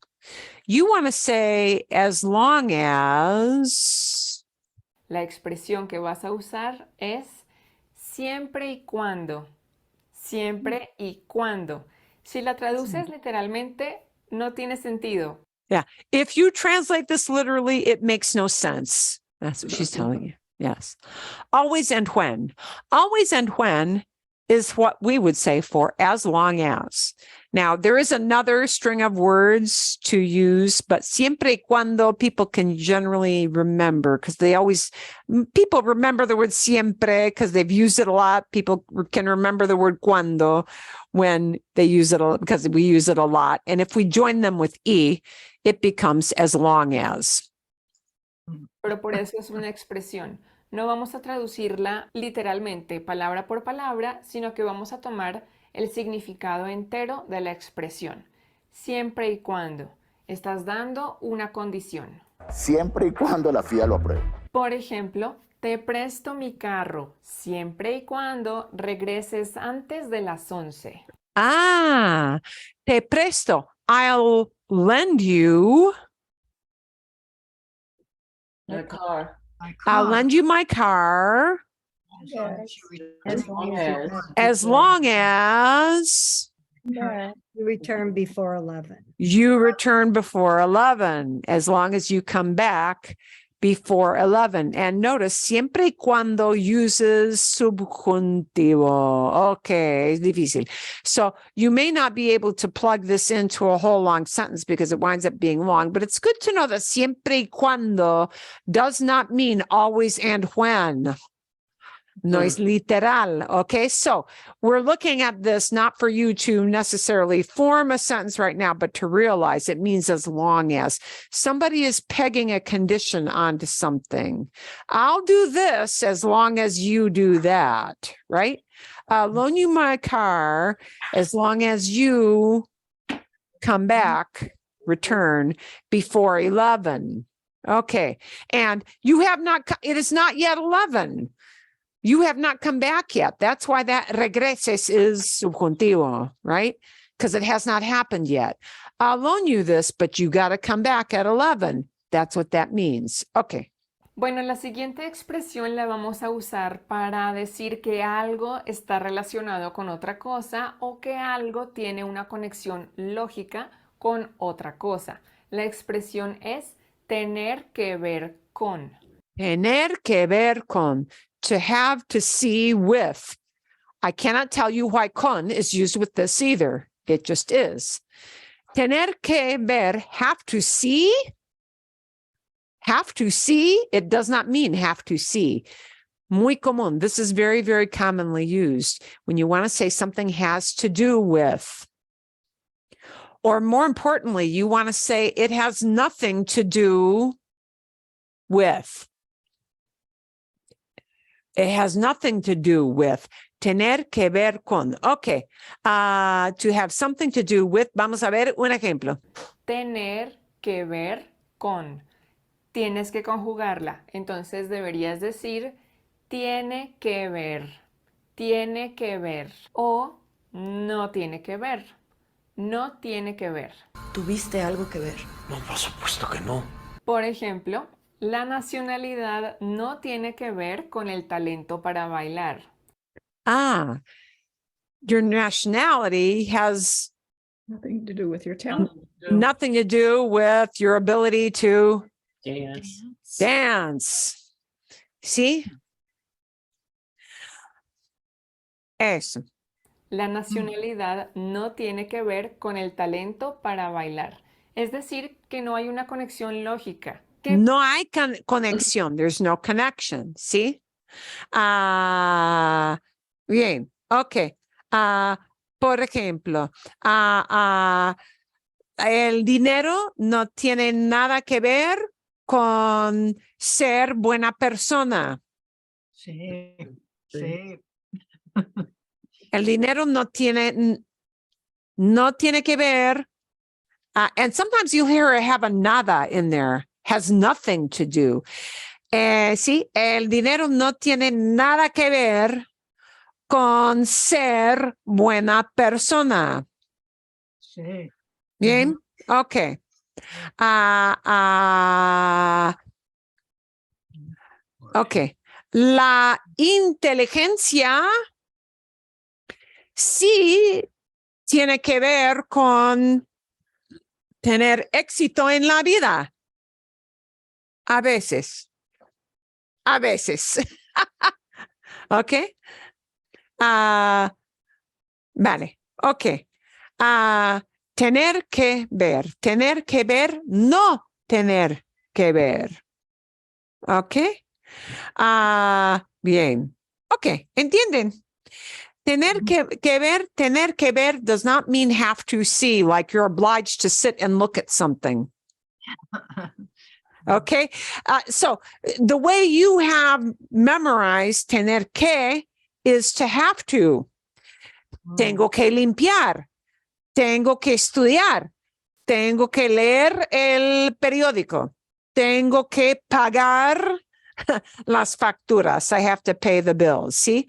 you want to say as long as.
La expresión que vas a usar es siempre y cuando. Siempre y cuando. Si la traduces literalmente, no tiene sentido.
Yeah. If you translate this literally, it makes no sense. That's what she's telling you. Yes. Always and when. Always and when is what we would say for as long as. Now, there is another string of words to use, but siempre y cuando people can generally remember because people remember the word siempre because they've used it a lot. People can remember the word cuando when they use it because we use it a lot. And if we join them with y, it becomes as long as.
Pero por eso es una expresión. No vamos a traducirla literalmente, palabra por palabra, sino que vamos a tomar el significado entero de la expresión. Siempre y cuando. Estás dando una condición.
Siempre y cuando la FIA lo apruebe.
Por ejemplo, te presto mi carro siempre y cuando regreses antes de las 11.
Ah, te presto. I'll lend you.
The car.
I'll lend you my car.
As long as.
As long as
You return before 11.
you return before 11, as long as you come back before 11. And notice, siempre y cuando uses subjuntivo. Okay, es difícil. So you may not be able to plug this into a whole long sentence because it winds up being long, but it's good to know that siempre y cuando does not mean always and when. No es literal. Okay, so we're looking at this not for you to necessarily form a sentence right now, but to realize it means as long as somebody is pegging a condition onto something. I'll do this as long as you do that, right? I'll loan you my car as long as you come back, return before 11. Okay, and you have not, it is not yet 11. You have not come back yet. That's why that regreses is subjuntivo, right? Because it has not happened yet. I'll loan you this, but you got to come back at 11. That's what that means. Okay.
Bueno, la siguiente expresión la vamos a usar para decir que algo está relacionado con otra cosa o que algo tiene una conexión lógica con otra cosa. La expresión es tener que ver con.
Tener que ver con. To have, to see, with. I cannot tell you why con is used with this either. It just is. Tener que ver, have to see. Have to see, it does not mean have to see. Muy común. This is very, very commonly used when you want to say something has to do with. Or more importantly, you want to say it has nothing to do with. It has nothing to do with. Tener que ver con. Okay. To have something to do with. Vamos a ver un ejemplo.
Tener que ver con. Tienes que conjugarla. Entonces deberías decir tiene que ver. Tiene que ver. O no tiene que ver. No tiene que ver.
¿Tuviste algo que ver?
No, por supuesto que no.
Por ejemplo, la nacionalidad no tiene que ver con el talento para bailar.
Ah, your nationality has
Nothing to do with your talent.
nothing to do with your ability to
Dance.
¿Sí? Eso.
La nacionalidad no tiene que ver con el talento para bailar. Es decir, que no hay una conexión lógica.
No hay conexión. There's no connection. ¿Sí? Bien. Ok. Por ejemplo, el dinero no tiene nada que ver con ser buena persona.
Sí, sí.
El dinero no tiene que ver. And sometimes you'll hear have a nada in there. Has nothing to do. Sí, el dinero no tiene nada que ver con ser buena persona.
Sí.
Bien, okay. Ok. La inteligencia sí tiene que ver con tener éxito en la vida. A veces. A veces. Ok. Vale. Ok. Tener que ver, no tener que ver. Ok. Bien. Ok. ¿Entienden? Tener que ver does not mean have to see, like you're obliged to sit and look at something. Okay. So the way you have memorized tener que is to have to. Tengo que limpiar. Tengo que estudiar. Tengo que leer el periódico. Tengo que pagar las facturas. I have to pay the bills. ¿Sí?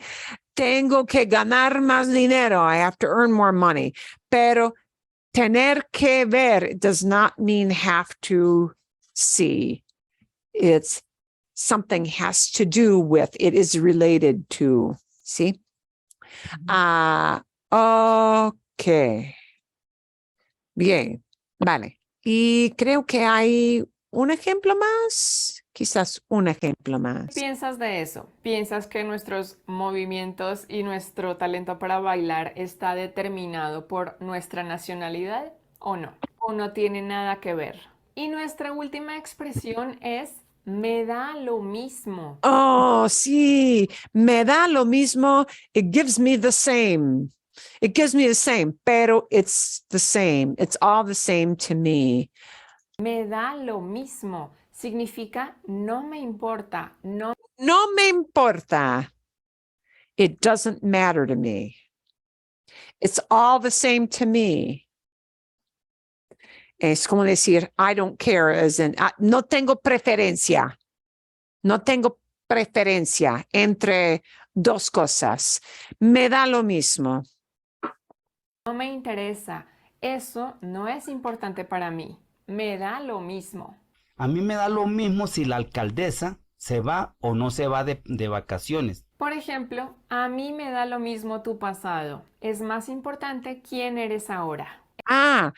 Tengo que ganar más dinero. I have to earn more money. Pero tener que ver does not mean have to see. It's something has to do with, it is related to. ¿Sí? Ok. Bien, vale. Y creo que hay un ejemplo más, quizás un ejemplo
¿Qué
más.
piensas de eso? ¿Piensas que nuestros movimientos y nuestro talento para bailar está determinado por nuestra nacionalidad o no? ¿O no tiene nada que ver? Y nuestra última expresión es me da lo mismo.
Oh, sí, me da lo mismo. It gives me the same. It gives me the same, pero it's the same. It's all the same to me.
Me da lo mismo. Significa no me importa, no
me importa. It doesn't matter to me. It's all the same to me. Es como decir, I don't care, as in, no tengo preferencia. No tengo preferencia entre dos cosas. Me da lo mismo.
No me interesa. Eso no es importante para mí. Me da lo mismo.
A mí me da lo mismo si la alcaldesa se va o no se va de vacaciones.
Por ejemplo, a mí me da lo mismo tu pasado. Es más importante quién eres ahora.
A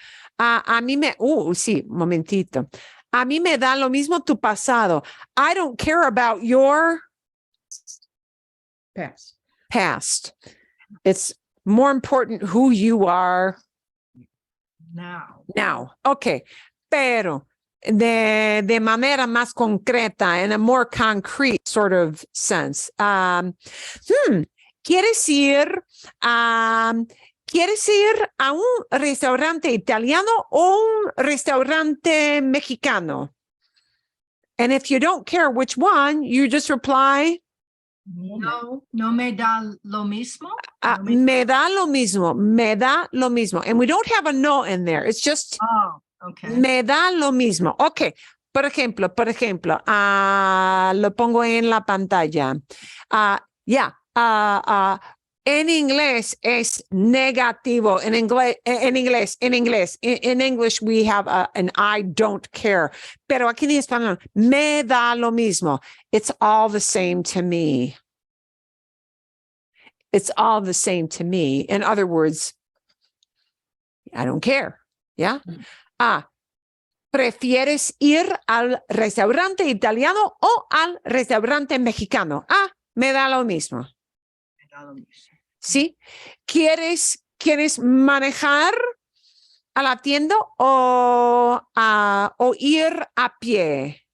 mí me, sí, momentito. A mí me da lo mismo tu pasado. I don't care about your past. It's more important who you are now. Okay. Pero de manera más concreta, in a more concrete sort of sense. ¿Quieres ir a un restaurante italiano o un restaurante mexicano? And if you don't care which one, you just reply,
no me da lo mismo.
Me da lo mismo, me da lo mismo. And we don't have a no in there. It's just,
okay.
Me da lo mismo. Ok, por ejemplo, lo pongo en la pantalla. En inglés es negativo. In English we have an I don't care. Pero aquí en español, me da lo mismo. It's all the same to me. It's all the same to me. In other words, I don't care. Yeah. ¿Prefieres ir al restaurante italiano o al restaurante mexicano? Me da lo mismo.
Me da lo mismo.
¿Sí? ¿Quieres manejar a la tienda o ir a pie?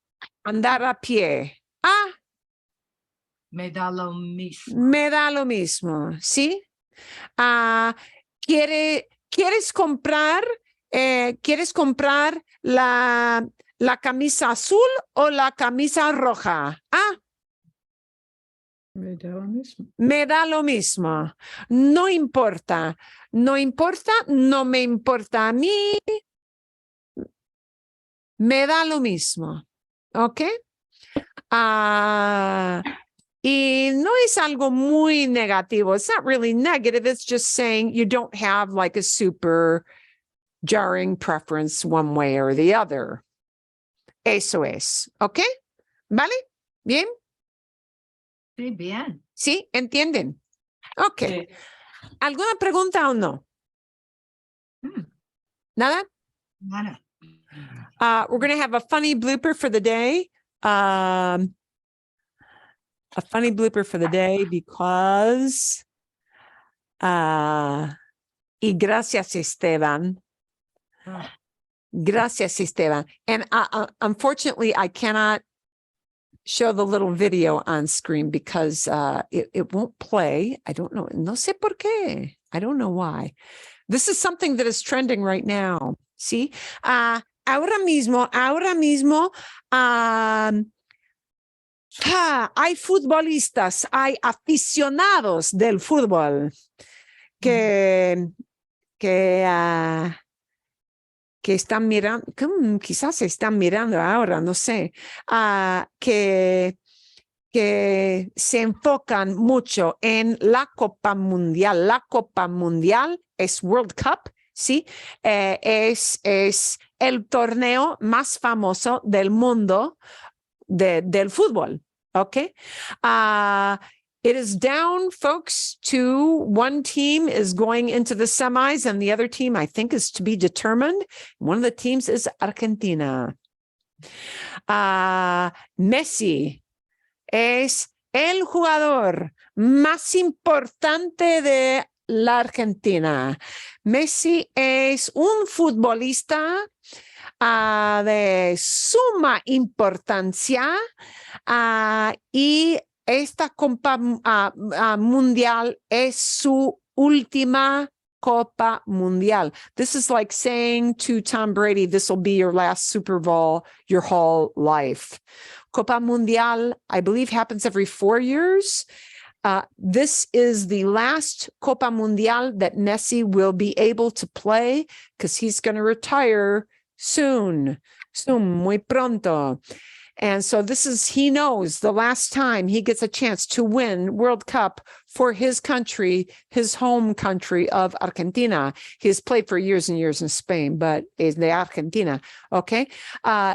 Andar a pie.
Me da lo mismo.
Me da lo mismo. ¿Sí? ¿Quieres comprar la camisa azul o la camisa roja?
Me da lo mismo.
Me da lo mismo. No importa. No importa. No me importa a mí. Me da lo mismo. ¿Ok? Y no es algo muy negativo. It's not really negative. It's just saying you don't have like a super jarring preference one way or the other. Eso es. ¿Ok? ¿Vale? ¿Bien?
Sí, bien.
¿Sí? ¿Entienden? Ok.
Sí.
¿Alguna pregunta o no? ¿Nada?
Nada.
We're going to have a funny blooper for the day. A funny blooper for the day because y gracias, Esteban. Gracias, Esteban. And unfortunately, I cannot show the little video on screen because it won't play. I don't know. No sé por qué. I don't know why. This is something that is trending right now. See? Ahora mismo, hay futbolistas, hay aficionados del fútbol que están mirando, quizás están mirando ahora, no sé, que se enfocan mucho en la Copa Mundial. La Copa Mundial es World Cup, ¿sí? Es el torneo más famoso del mundo del fútbol, ¿ok? It is down, folks, to one team is going into the semis and the other team, I think, is to be determined. One of the teams is Argentina. Messi es el jugador más importante de la Argentina. Messi es un futbolista de suma importancia y esta Copa Mundial es su última Copa Mundial. This is like saying to Tom Brady, this will be your last Super Bowl your whole life. Copa Mundial, I believe, happens every 4 years. This is the last Copa Mundial that Messi will be able to play because he's going to retire soon, muy pronto. And so this is, he knows the last time he gets a chance to win World Cup for his country, his home country of Argentina. He's played for years and years in Spain, but is de Argentina, okay?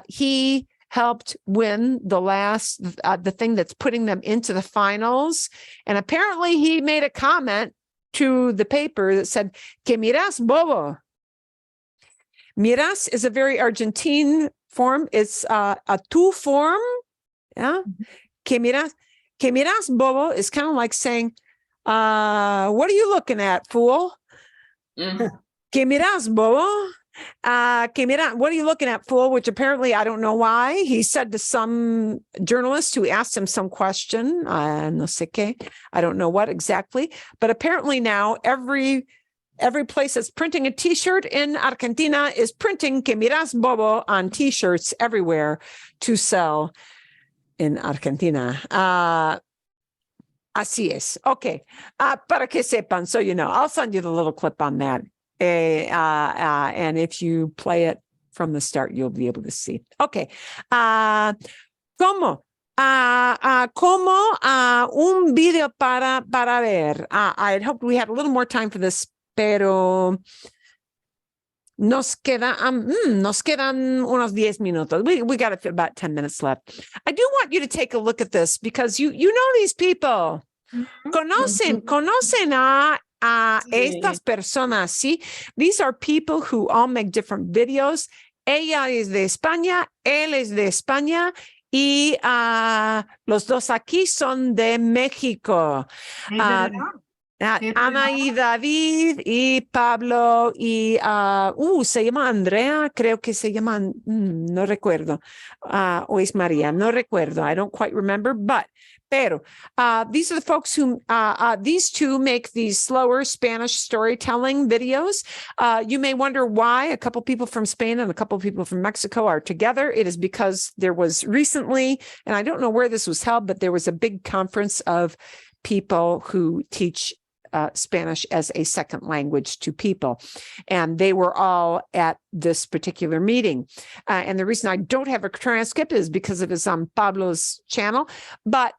He helped win the last, the thing that's putting them into the finals. And apparently he made a comment to the paper that said, que miras, bobo. Miras is a very Argentine form. It's a tu form. Yeah. Que miras, bobo is kind of like saying, what are you looking at, fool? Que miras, bobo. What are you looking at, fool? Which apparently, I don't know why. He said to some journalist who asked him some question, no sé qué, I don't know what exactly, but apparently now every place that's printing a T-shirt in Argentina is printing que miras, bobo on T-shirts everywhere to sell in Argentina. Así es. Okay. Para que sepan, so you know, I'll send you the little clip on that. And if you play it from the start, you'll be able to see. Okay. Como un video para ver. I had hoped we had a little more time for this, pero nos quedan unos 10 minutos. We got about 10 minutes left. I do want you to take a look at this because you know these people. Conocen a estas personas, ¿sí? These are people who all make different videos. Ella es de España, él es de España, y los dos aquí son de México. Ana y David y Pablo y se llama Andrea, creo que se llaman, no recuerdo, o es María, no recuerdo, I don't quite remember, pero these are the folks who, these two make these slower Spanish storytelling videos. You may wonder why a couple people from Spain and a couple people from Mexico are together. It is because there was recently, and I don't know where this was held, but there was a big conference of people who teach Spanish as a second language to people. And they were all at this particular meeting. And the reason I don't have a transcript is because it is on Pablo's channel. But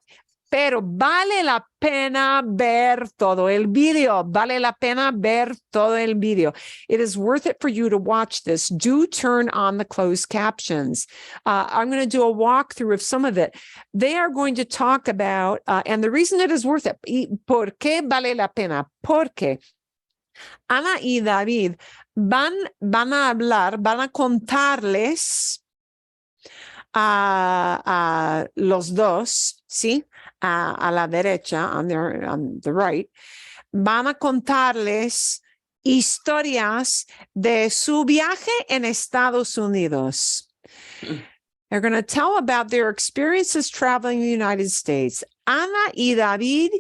pero vale la pena ver todo el video. Vale la pena ver todo el video. It is worth it for you to watch this. Do turn on the closed captions. I'm going to do a walkthrough of some of it. They are going to talk about, and the reason it is worth it, ¿por qué vale la pena? Porque Ana y David van a hablar, van a contarles a los dos, ¿sí? A la derecha, on the right, van a contarles historias de su viaje en Estados Unidos. They're going to tell about their experiences traveling in the United States. Ana y David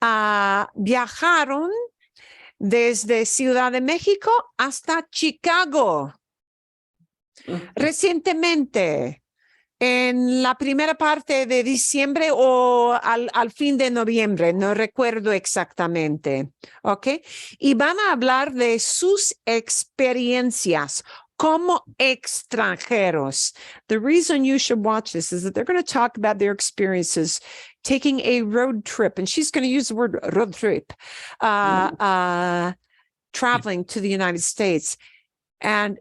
viajaron desde Ciudad de México hasta Chicago. Recientemente, en la primera parte de diciembre o al fin de noviembre, no recuerdo exactamente, ¿ok? Y van a hablar de sus experiencias como extranjeros. The reason you should watch this is that they're going to talk about their experiences taking a road trip, and she's going to use the word road trip, traveling to the United States. And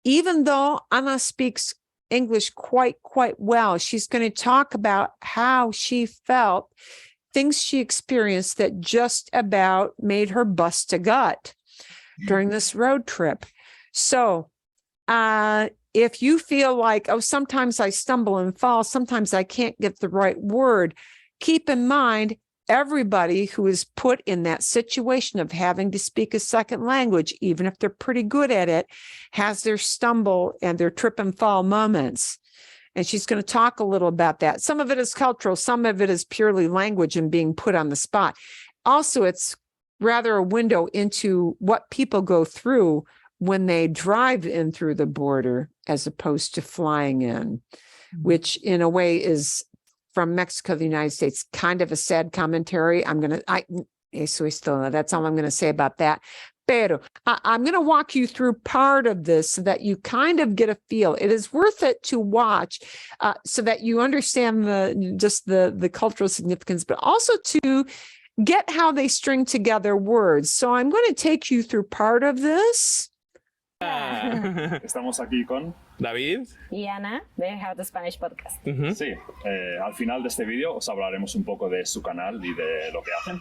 even though Ana speaks English quite well, she's going to talk about how she felt, things she experienced that just about made her bust a gut during this road trip. So if you feel like, oh, sometimes I stumble and fall, sometimes I can't get the right word, keep in mind, everybody who is put in that situation of having to speak a second language, even if they're pretty good at it, has their stumble and their trip and fall moments. And she's going to talk a little about that. Some of it is cultural, some of it is purely language and being put on the spot. Also, it's rather a window into what people go through when they drive in through the border as opposed to flying in, which in a way is from Mexico to the United States, kind of a sad commentary. Eso es todo. That's all I'm going to say about that. Pero I'm going to walk you through part of this so that you kind of get a feel. It is worth it to watch so that you understand the cultural significance, but also to get how they string together words. So I'm going to take you through part of this.
Estamos aquí con David
y Ana de How to Spanish Podcast.
Sí, al final de este vídeo os hablaremos un poco de su canal y de lo que hacen.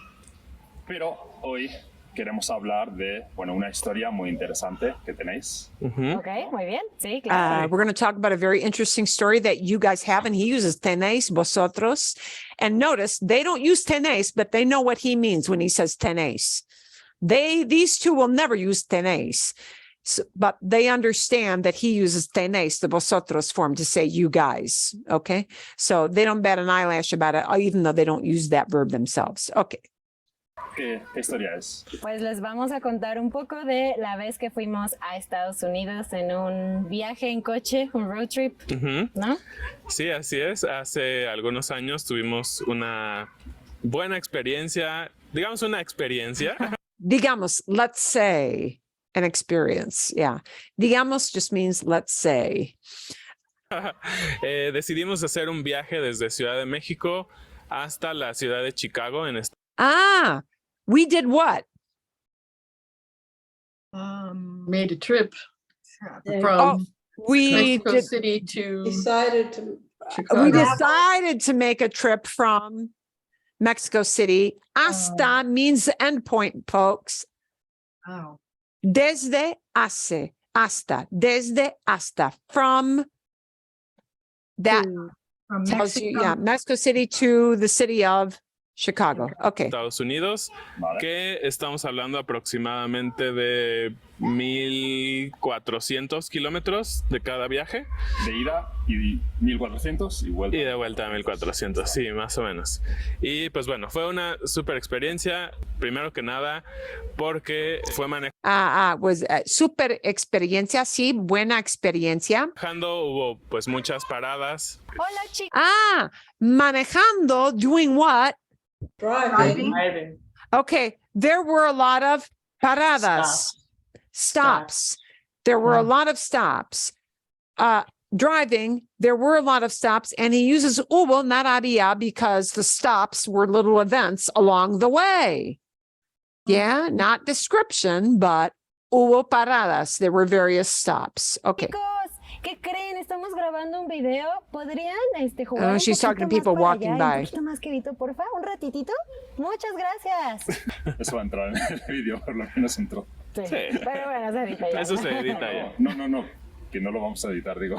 Pero hoy queremos hablar de, una historia muy interesante que tenéis.
Okay, muy bien. Sí, claro.
We're going to talk about a very interesting story that you guys have, and he uses tenéis, vosotros. And notice, they don't use tenéis, but they know what he means when he says tenéis. These two will never use tenéis. So, but they understand that he uses tenéis, the vosotros form, to say you guys, okay? So they don't bat an eyelash about it, even though they don't use that verb themselves. Okay.
¿Qué historia es?
Pues les vamos a contar un poco de la vez que fuimos a Estados Unidos en un viaje en coche, un road trip, ¿no?
Sí, así es. Hace algunos años tuvimos una buena experiencia, digamos una experiencia.
Digamos, let's say. An experience, yeah. Digamos just means let's say.
Decidimos hacer un viaje desde Ciudad de México hasta la ciudad de Chicago en
we did what?
Made a trip from Mexico City to Chicago.
We decided to make a trip from Mexico City. Hasta means the end point, folks.
Oh.
Desde, hace, hasta, desde, hasta, from that
from
tells
Mexico.
you, Mexico City to the city of Chicago. Okay.
Estados Unidos, que estamos hablando aproximadamente de 1,400 kilómetros de cada viaje. De ida y 1,400 y vuelta. Y de vuelta a 1,400, sí, más o menos. Y pues fue una súper experiencia, primero que nada, porque fue
super experiencia, sí, buena experiencia.
Manejando hubo pues muchas paradas.
Hola, chicos.
Manejando, doing what?
Driving.
Okay, there were a lot of paradas, stops. There were a lot of stops. driving, there were a lot of stops, and he uses hubo, not había, because the stops were little events along the way. Yeah, not description, but hubo paradas. There were various stops. Okay.
Chicos, ¿qué creen? Estamos grabando un video. ¿Podrían jugar un
she's talking to
poquito
people
más para
walking
allá?
by.
Un poquito más quedito, porfa. Un ratitito. Muchas gracias.
Eso va a entrar en el vídeo, por lo menos entró.
Sí. Pero bueno, se edita ya.
Eso se edita ya.
No. Que no lo vamos a editar, digo.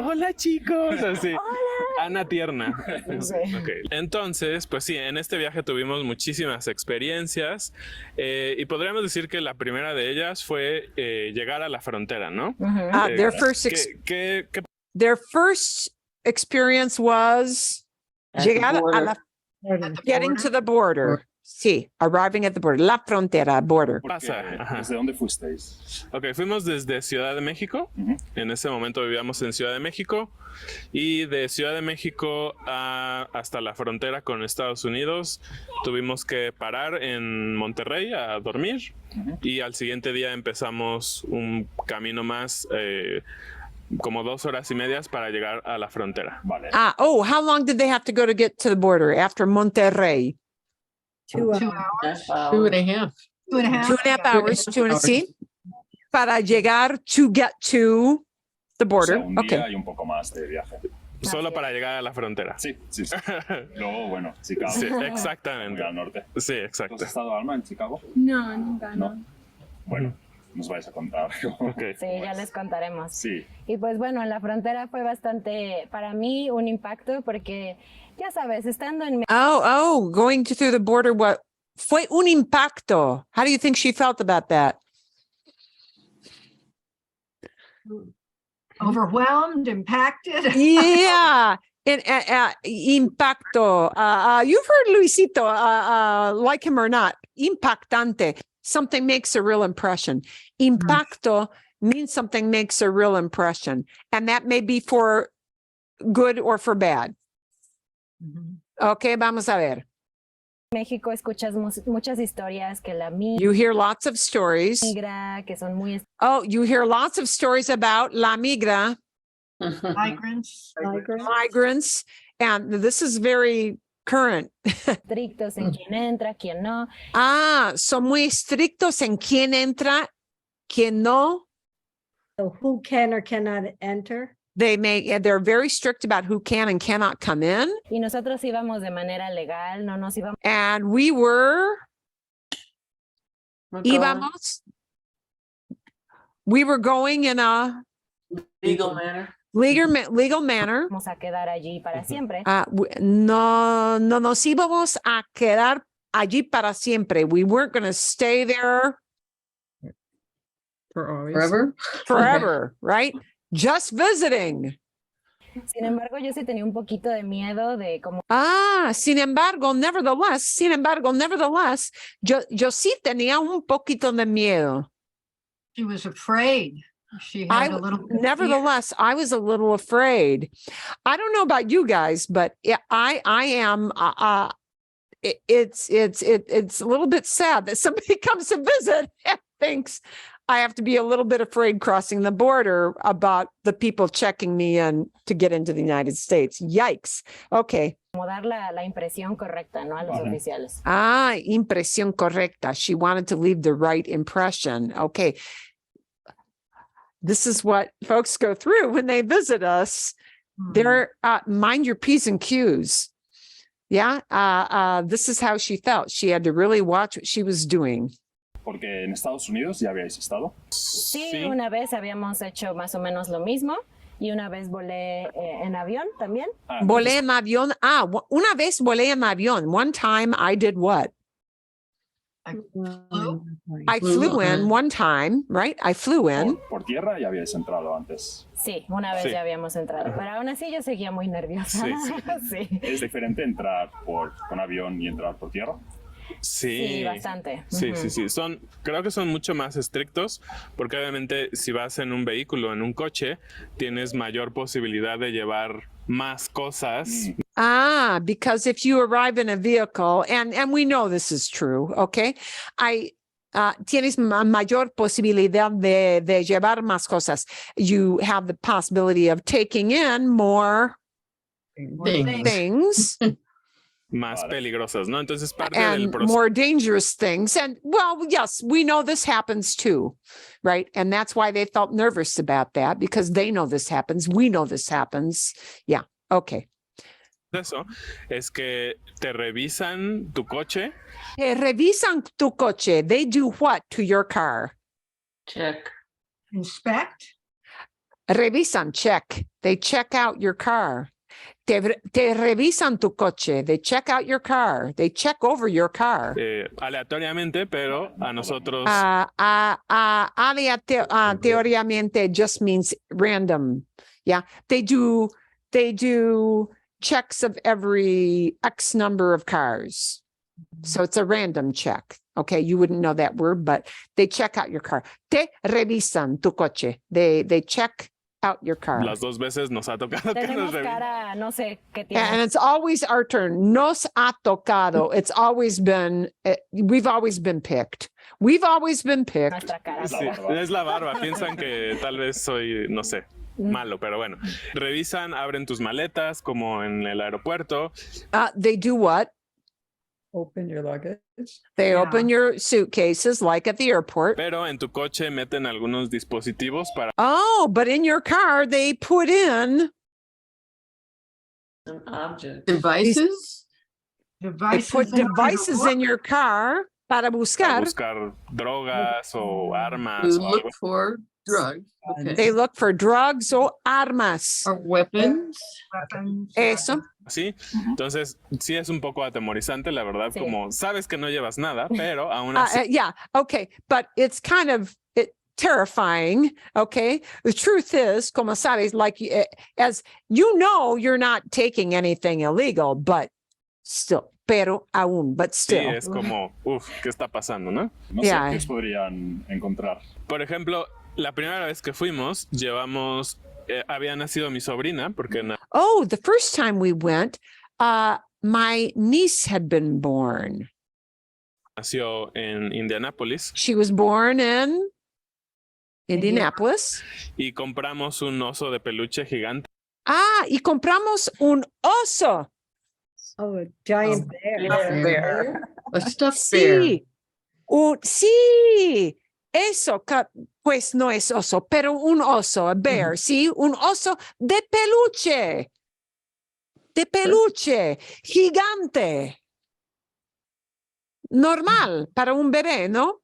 Hola, chicos. Así.
Hola.
Ana tierna.
Sí.
Okay. Entonces, pues sí, en este viaje tuvimos muchísimas experiencias y podríamos decir que la primera de ellas fue llegar a la frontera, ¿no?
Their first experience was llegar a la getting to the border. Sí, arriving at the border, la frontera, border.
¿Desde dónde fuisteis?
Ok, fuimos desde Ciudad de México. En ese momento vivíamos en Ciudad de México. Y de Ciudad de México hasta la frontera con Estados Unidos tuvimos que parar en Monterrey a dormir. Y al siguiente día empezamos un camino más, como 2 horas y media para llegar a la frontera.
Vale.
How long did they have to go to get to the border after Monterrey?
2 hours.
2.5.
2.5 hours. Sí. Para llegar to get to the border.
O sea, un día y un poco más de viaje.
Solo para llegar a la frontera.
Sí. Luego, bueno, Chicago.
Sí, exactamente.
Al norte.
Sí, exacto.
¿Has estado, Alma, en Chicago?
No, nunca, no.
Bueno, nos vais a contar.
Okay.
Sí, ya les contaremos.
Sí.
Y pues bueno, en la frontera fue bastante, para mí, un impacto porque, ya sabes, estando en...
Going through the border, what? Fue un impacto. How do you think she felt about that?
Overwhelmed, impacted.
Yeah. Impacto. You've heard Luisito, like him or not. Impactante. Something makes a real impression. Impacto means something makes a real impression. And that may be for good or for bad. Okay, vamos a ver.
México escuchas muchas historias que la
You hear lots of stories.
migra, que son muy...
You hear lots of stories about la migra. Migrants. And this is very current.
Estrictos en quién entra, quién no.
Son muy estrictos en quién entra, quién no.
So who can or cannot enter?
They're very strict about who can and cannot come in.
Y nosotros íbamos de manera legal, no nos íbamos...
And we were going in a
Legal manner.
Legal manner.
Vamos a quedar allí para siempre.
No nos íbamos a quedar allí para siempre. We weren't going to stay there forever, right? Just visiting.
Sin embargo, yo sí tenía un poquito de miedo de cómo...
Sin embargo, nevertheless, yo sí tenía un poquito de miedo.
She was afraid. She had a little bit
nevertheless, I was a little afraid. I don't know about you guys, but I am, it's a little bit sad that somebody comes to visit and thinks I have to be a little bit afraid crossing the border about the people checking me in to get into the United States. Yikes. Okay.
Como dar la impresión correcta, ¿no? A los oficiales.
Impresión correcta. She wanted to leave the right impression. Okay. This is what folks go through when they visit us. They're mind your P's and Q's. Yeah. This is how she felt. She had to really watch what she was doing.
Porque en Estados Unidos ya habíais estado.
Sí, una vez habíamos hecho más o menos lo mismo y una vez volé en avión también.
Volé en avión. Una vez volé en avión. One time I did what? I flew in one time, right? I flew in.
Por tierra ya habíais entrado antes.
Sí, una vez ya habíamos entrado, pero aún así yo seguía muy nerviosa. Sí.
¿Es diferente entrar con avión y entrar por tierra?
Sí,
bastante.
Sí. Creo que son mucho más estrictos porque obviamente si vas en un vehículo, en un coche, tienes mayor posibilidad de llevar más cosas.
Because if you arrive in a vehicle, and we know this is true, okay? tienes mayor posibilidad de llevar más cosas. You have the possibility of taking in more things.
Más peligrosas, ¿no? Entonces parte del
And
proceso.
more dangerous things. And well, yes, we know this happens too, right? And that's why they felt nervous about that, because they know this happens. We know this happens. Yeah. Okay.
Eso es que te revisan tu coche.
Revisan tu coche. They do what to your car?
Check.
Inspect.
Revisan, check. They check out your car. Te revisan tu coche. They check out your car. They check over your car.
Aleatoriamente, pero a nosotros.
Aleatoriamente just means random. Yeah. They do checks of every X number of cars. So it's a random check. Okay, you wouldn't know that word, but they check out your car. Te revisan tu coche. They check out your car.
Las dos veces nos ha tocado que nos revisen.
Cara, no sé qué tiene.
And it's always our turn. Nos ha tocado. It's always been, we've always been picked. We've always been picked.
Sí, es la barba. Piensan que tal vez soy, no sé, malo, pero bueno. Revisan, abren tus maletas como en el aeropuerto.
They do what?
Open your luggage.
They open your suitcases like at the airport.
Pero en tu coche meten algunos dispositivos para.
Oh, but in your car, they put in
An object.
Devices?
they put devices in your car para buscar.
Buscar drogas o armas.
To
O
look
algo.
for drugs. Okay.
They look for drugs or armas.
Or weapons.
Eso.
Sí, entonces sí es un poco atemorizante, la verdad,
Sí.
como sabes que no llevas nada, pero aún así.
Yeah, okay, but it's kind of terrifying, okay? The truth is, como sabes, like as you know, you're not taking anything illegal, but still, pero aún, but
Sí,
still.
es como, ¿qué está pasando, no?
No
Yeah.
sé qué podrían encontrar.
Por ejemplo, la primera vez que fuimos, llevamos, había nacido mi sobrina, porque
Oh, the first time we went, my niece had been born.
nació en Indianápolis
She was born in Indianapolis.
y compramos un oso de peluche gigante.
Y compramos un oso.
Oh, a giant bear.
A stuffed bear.
Sí, sí, eso, pues no es oso, pero un oso, a bear, sí, un oso de peluche, gigante. Normal para un bebé, ¿no?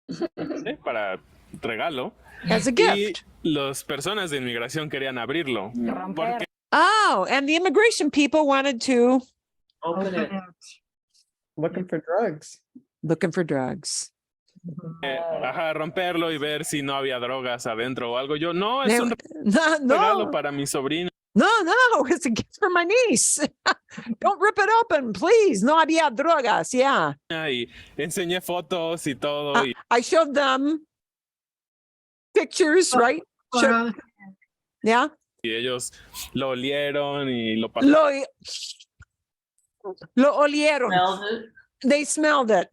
¿sí? Para regalo.
As a
Y
gift.
las personas de inmigración querían abrirlo. Porque
Oh, and the immigration people wanted to
Open it.
Looking for drugs.
looking for drugs.
romperlo y ver si no había drogas adentro o algo. Yo, no, es
They-
un regalo para mi sobrina.
No, it's a gift for my niece. Don't rip it open, please. No había drogas, yeah.
Y enseñé fotos y todo. Y
I showed them pictures, right? Yeah.
y ellos lo olieron y lo pasaron.
Lo olieron.
Smelled it.
They smelled it.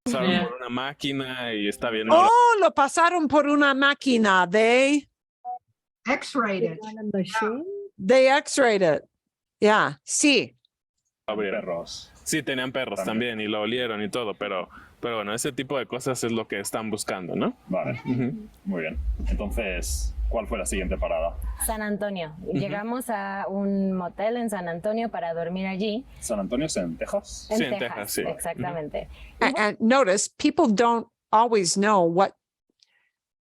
Por una máquina y está bien.
Oh, lo pasaron por una máquina. They
X-rayed it.
They x-rayed it. Yeah, sí.
Perros.
Sí, tenían perros también y lo olieron y todo, pero bueno, ese tipo de cosas es lo que están buscando, ¿no?
Vale. Muy bien. Entonces, ¿cuál fue la siguiente parada?
San Antonio. Llegamos a un motel en San Antonio para dormir allí.
¿San Antonio es en Texas?
En
Sí, en
Texas,
Texas, sí.
exactamente.
And notice, people don't always know what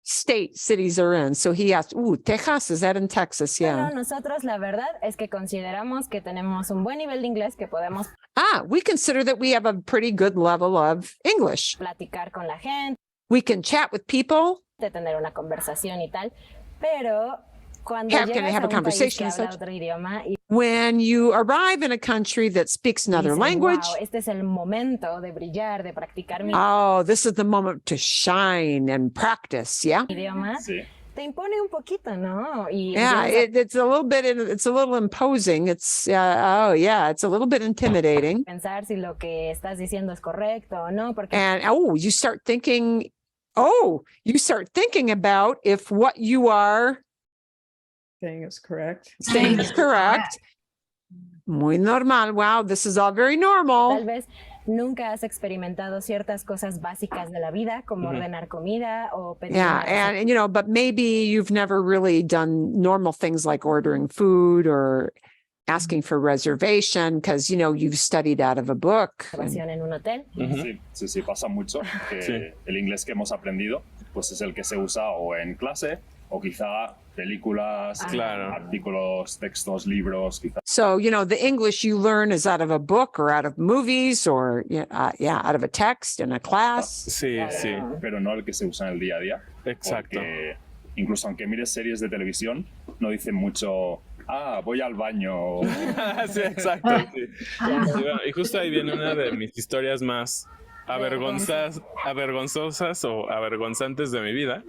state cities are in. So he asked, Texas, is that in Texas?
Pero
Yeah.
nosotros la verdad es que consideramos que tenemos un buen nivel de inglés, que podemos
We consider that we have a pretty good level of English.
platicar con la gente,
We can chat with people.
de tener una conversación y tal, pero cuando
Can I
llegas
have
a
a
un país que
conversation and
habla
such?
otro idioma y
When you arrive in a country that speaks another
dices,
language,
"Wow, este es el momento de brillar, de practicar mi
this is the moment to shine and practice. Yeah.
idioma,
Sí.
te impone un poquito, ¿no? Y
Yeah, it's a little bit, it's a little imposing. It's, oh yeah, it's a little bit intimidating.
pensar si lo que estás diciendo es correcto o no, porque
And you start thinking about if what you are
Saying is correct.
saying is correct. Muy normal. Wow, this is all very normal.
tal vez nunca has experimentado ciertas cosas básicas de la vida, como ordenar comida o pedir
Yeah,
una
and you know, but maybe you've never really done normal things like ordering food or asking for reservation because you know you've studied out of a book.
reservación en un hotel.
Sí, pasa mucho que el inglés que hemos aprendido pues es el que se usa o en clase o quizá películas, artículos, textos, libros, quizá.
So, you know, the English you learn is out of a book or out of movies or out of a text in a class.
Sí, sí.
Pero no el que se usa en el día a día.
Exacto.
Porque incluso aunque mires series de televisión, no dicen mucho, voy al baño.
Sí, exacto. Sí. Y justo ahí viene una de mis historias más avergonzosas o avergonzantes de mi vida.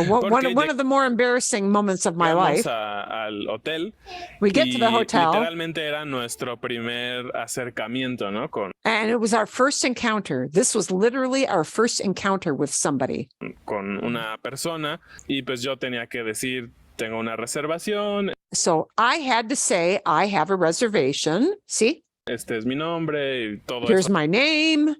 One of the more embarrassing moments of my life.
Al hotel.
We get to the hotel.
Literalmente era nuestro primer acercamiento, ¿no?
And it was our first encounter. This was literally our first encounter with somebody.
Con una persona y pues yo tenía que decir, tengo una reservación.
So I had to say, I have a reservation. See?
Este es mi nombre y todo
Here's
eso.
my name.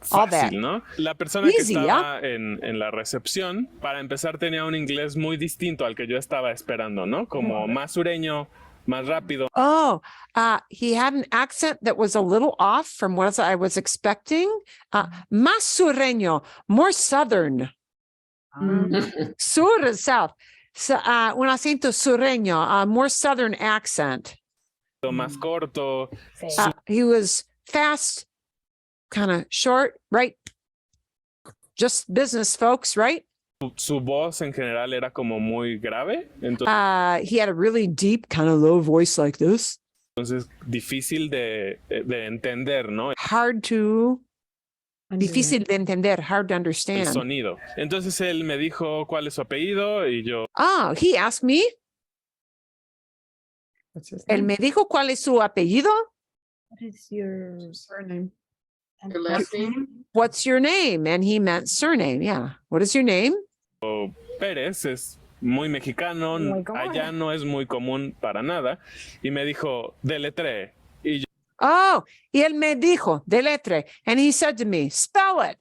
Fácil, ¿no? La persona que estaba en la recepción, para empezar, tenía un inglés muy distinto al que yo estaba esperando, ¿no? Como más sureño, más rápido.
Oh, he had an accent that was a little off from what I was expecting. Más sureño, more southern. Sur is south. So, un acento sureño, more southern accent.
Más corto.
He was fast, kind of short, right? Just business folks, right?
Su voz en general era como muy grave. Entonces,
he had a really deep, kind of low voice like this.
Entonces, difícil de entender, ¿no?
Difícil de entender, hard to understand.
El sonido. Entonces él me dijo cuál es su apellido y yo.
He asked me. Él me dijo cuál es su apellido.
What is your surname?
Your last name?
What's your name? And he meant surname. Yeah. What is your name?
Pérez es muy mexicano. Allá no es muy común para nada. Y me dijo, deletré. Y yo.
Y él me dijo, deletre. And he said to me, spell it.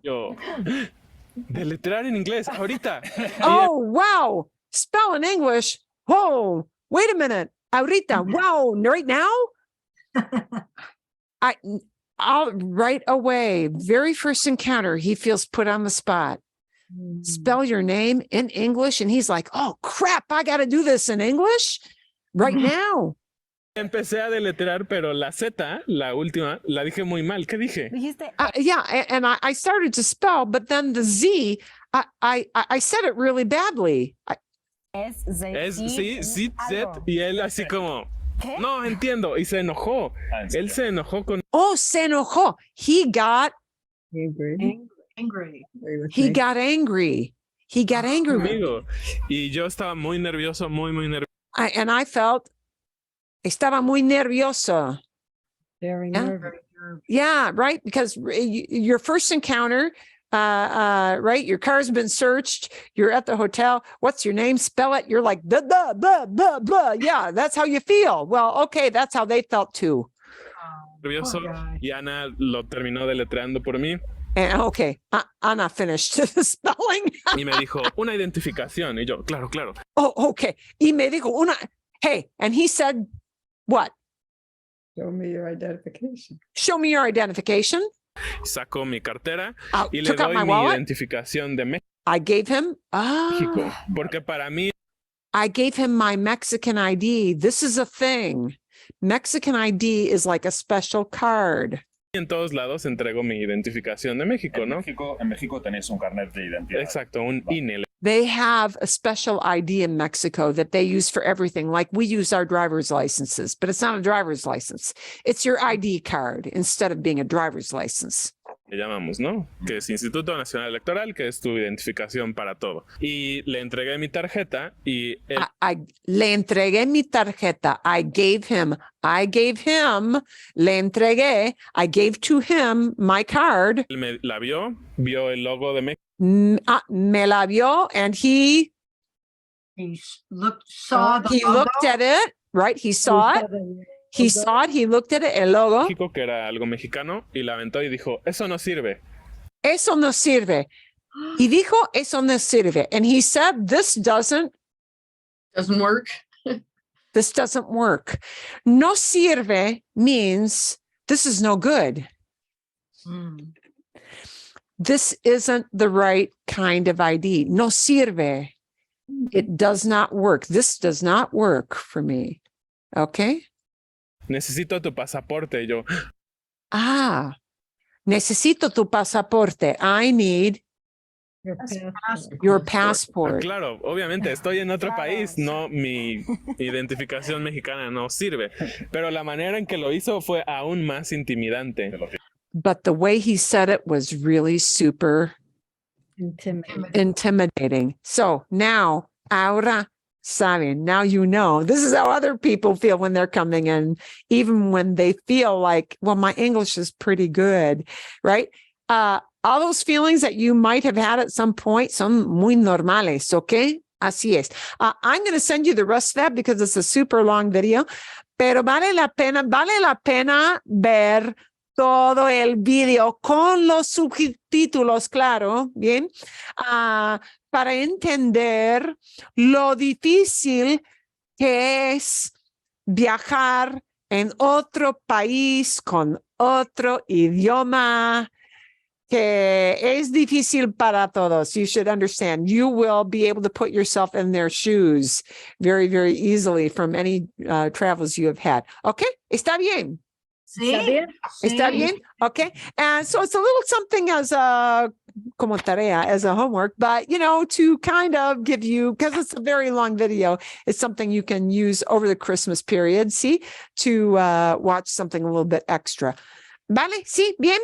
Yo, deletrear en inglés, ahorita.
Wow. Spell in English. Whoa, wait a minute. Ahorita, wow, right now? Right away, very first encounter, he feels put on the spot. Spell your name in English. And he's like, oh, crap, I got to do this in English right now.
Empecé a deletrear, pero la Z, la última, la dije muy mal. ¿Qué dije?
And I started to spell, but then the Z, I said it really badly.
Sí, Z, y él así como, no entiendo, y se enojó. Él se enojó con.
Se enojó. He got
Angry.
He got angry. He got angry
conmigo. Y yo estaba muy nervioso, muy nervioso.
And I felt estaba muy nervioso.
Very nervous.
Yeah, right. Because your first encounter, right? Your car's been searched. You're at the hotel. What's your name? Spell it. You're like, blah, blah, blah, blah, blah. Yeah, that's how you feel. Well, okay, that's how they felt too.
Nervioso. Y Ana lo terminó deletreando por mí.
Okay, Ana finished the spelling.
Y me dijo, una identificación. Y yo, claro.
Okay. Y me dijo hey, and he said, what?
Show me your identification.
Show me your identification.
Sacó mi cartera y le
took out
doy
my
mi
wallet.
identificación de México.
I gave him,
Porque para mí.
I gave him my Mexican ID. This is a thing. Mexican ID is like a special card.
En todos lados entrego mi identificación de México, ¿no?
En México tenéis un carnet de identidad.
Exacto, un INE.
They have a special ID in Mexico that they use for everything. Like we use our driver's licenses, but it's not a driver's license. It's your ID card instead of being a driver's license.
le llamamos, ¿no? Que es Instituto Nacional Electoral, que es tu identificación para todo. Y le entregué mi tarjeta y él,
le entregué mi tarjeta. I gave him, le entregué, I gave to him my card.
él me la vio el logo de México.
Me la vio and he
looked
at it, right? He saw it. He saw it, he looked at it, el logo.
Que era algo mexicano y la aventó y dijo, eso no sirve.
Eso no sirve. Y dijo, eso no sirve. And he said, this doesn't
work.
This doesn't work. No sirve means this is no good. This isn't the right kind of ID. No sirve. It does not work. This does not work for me. Okay?
Necesito tu pasaporte. Y yo,
necesito tu pasaporte. I need your passport.
Claro, obviamente estoy en otro país, no, mi identificación mexicana no sirve, pero la manera en que lo hizo fue aún más intimidante.
But the way he said it was really super intimidating. So now, ahora saben, now you know. This is how other people feel when they're coming in, even when they feel like, well, my English is pretty good, right? All those feelings that you might have had at some point son muy normales, okay? Así es. I'm going to send you the rest of that because it's a super long video, pero vale la pena ver todo el video con los subtítulos, claro, bien, para entender lo difícil que es viajar en otro país con otro idioma, que es difícil para todos. You should understand. You will be able to put yourself in their shoes very, very easily from any travels you have had. Okay? ¿Está bien?
Sí.
¿Está bien? Okay. And so it's a little something as a como tarea, as a homework, but you know, to kind of give you, because it's a very long video, it's something you can use over the Christmas period, see, to watch something a little bit extra. ¿Vale? ¿Sí? ¿Bien?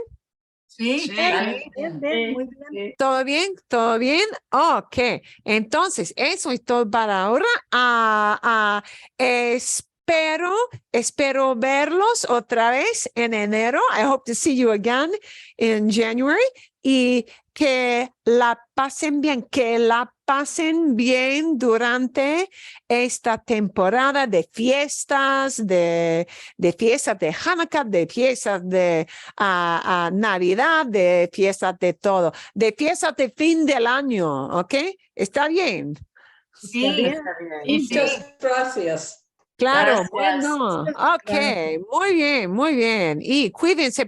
Sí,
Bien, muy bien.
¿Todo bien? ¿Todo bien? Ok. Entonces, eso es todo para ahora. Espero verlos otra vez en enero. I hope to see you again in January. Y que la pasen bien durante esta temporada de fiestas, de fiestas de Hanukkah, de fiestas de Navidad, de fiestas de todo, de fiestas de fin del año, ¿ok? ¿Está bien?
Sí,
Está bien.
Muchas gracias.
Claro,
Gracias.
bueno, ok, muy bien, muy bien. Y cuídense.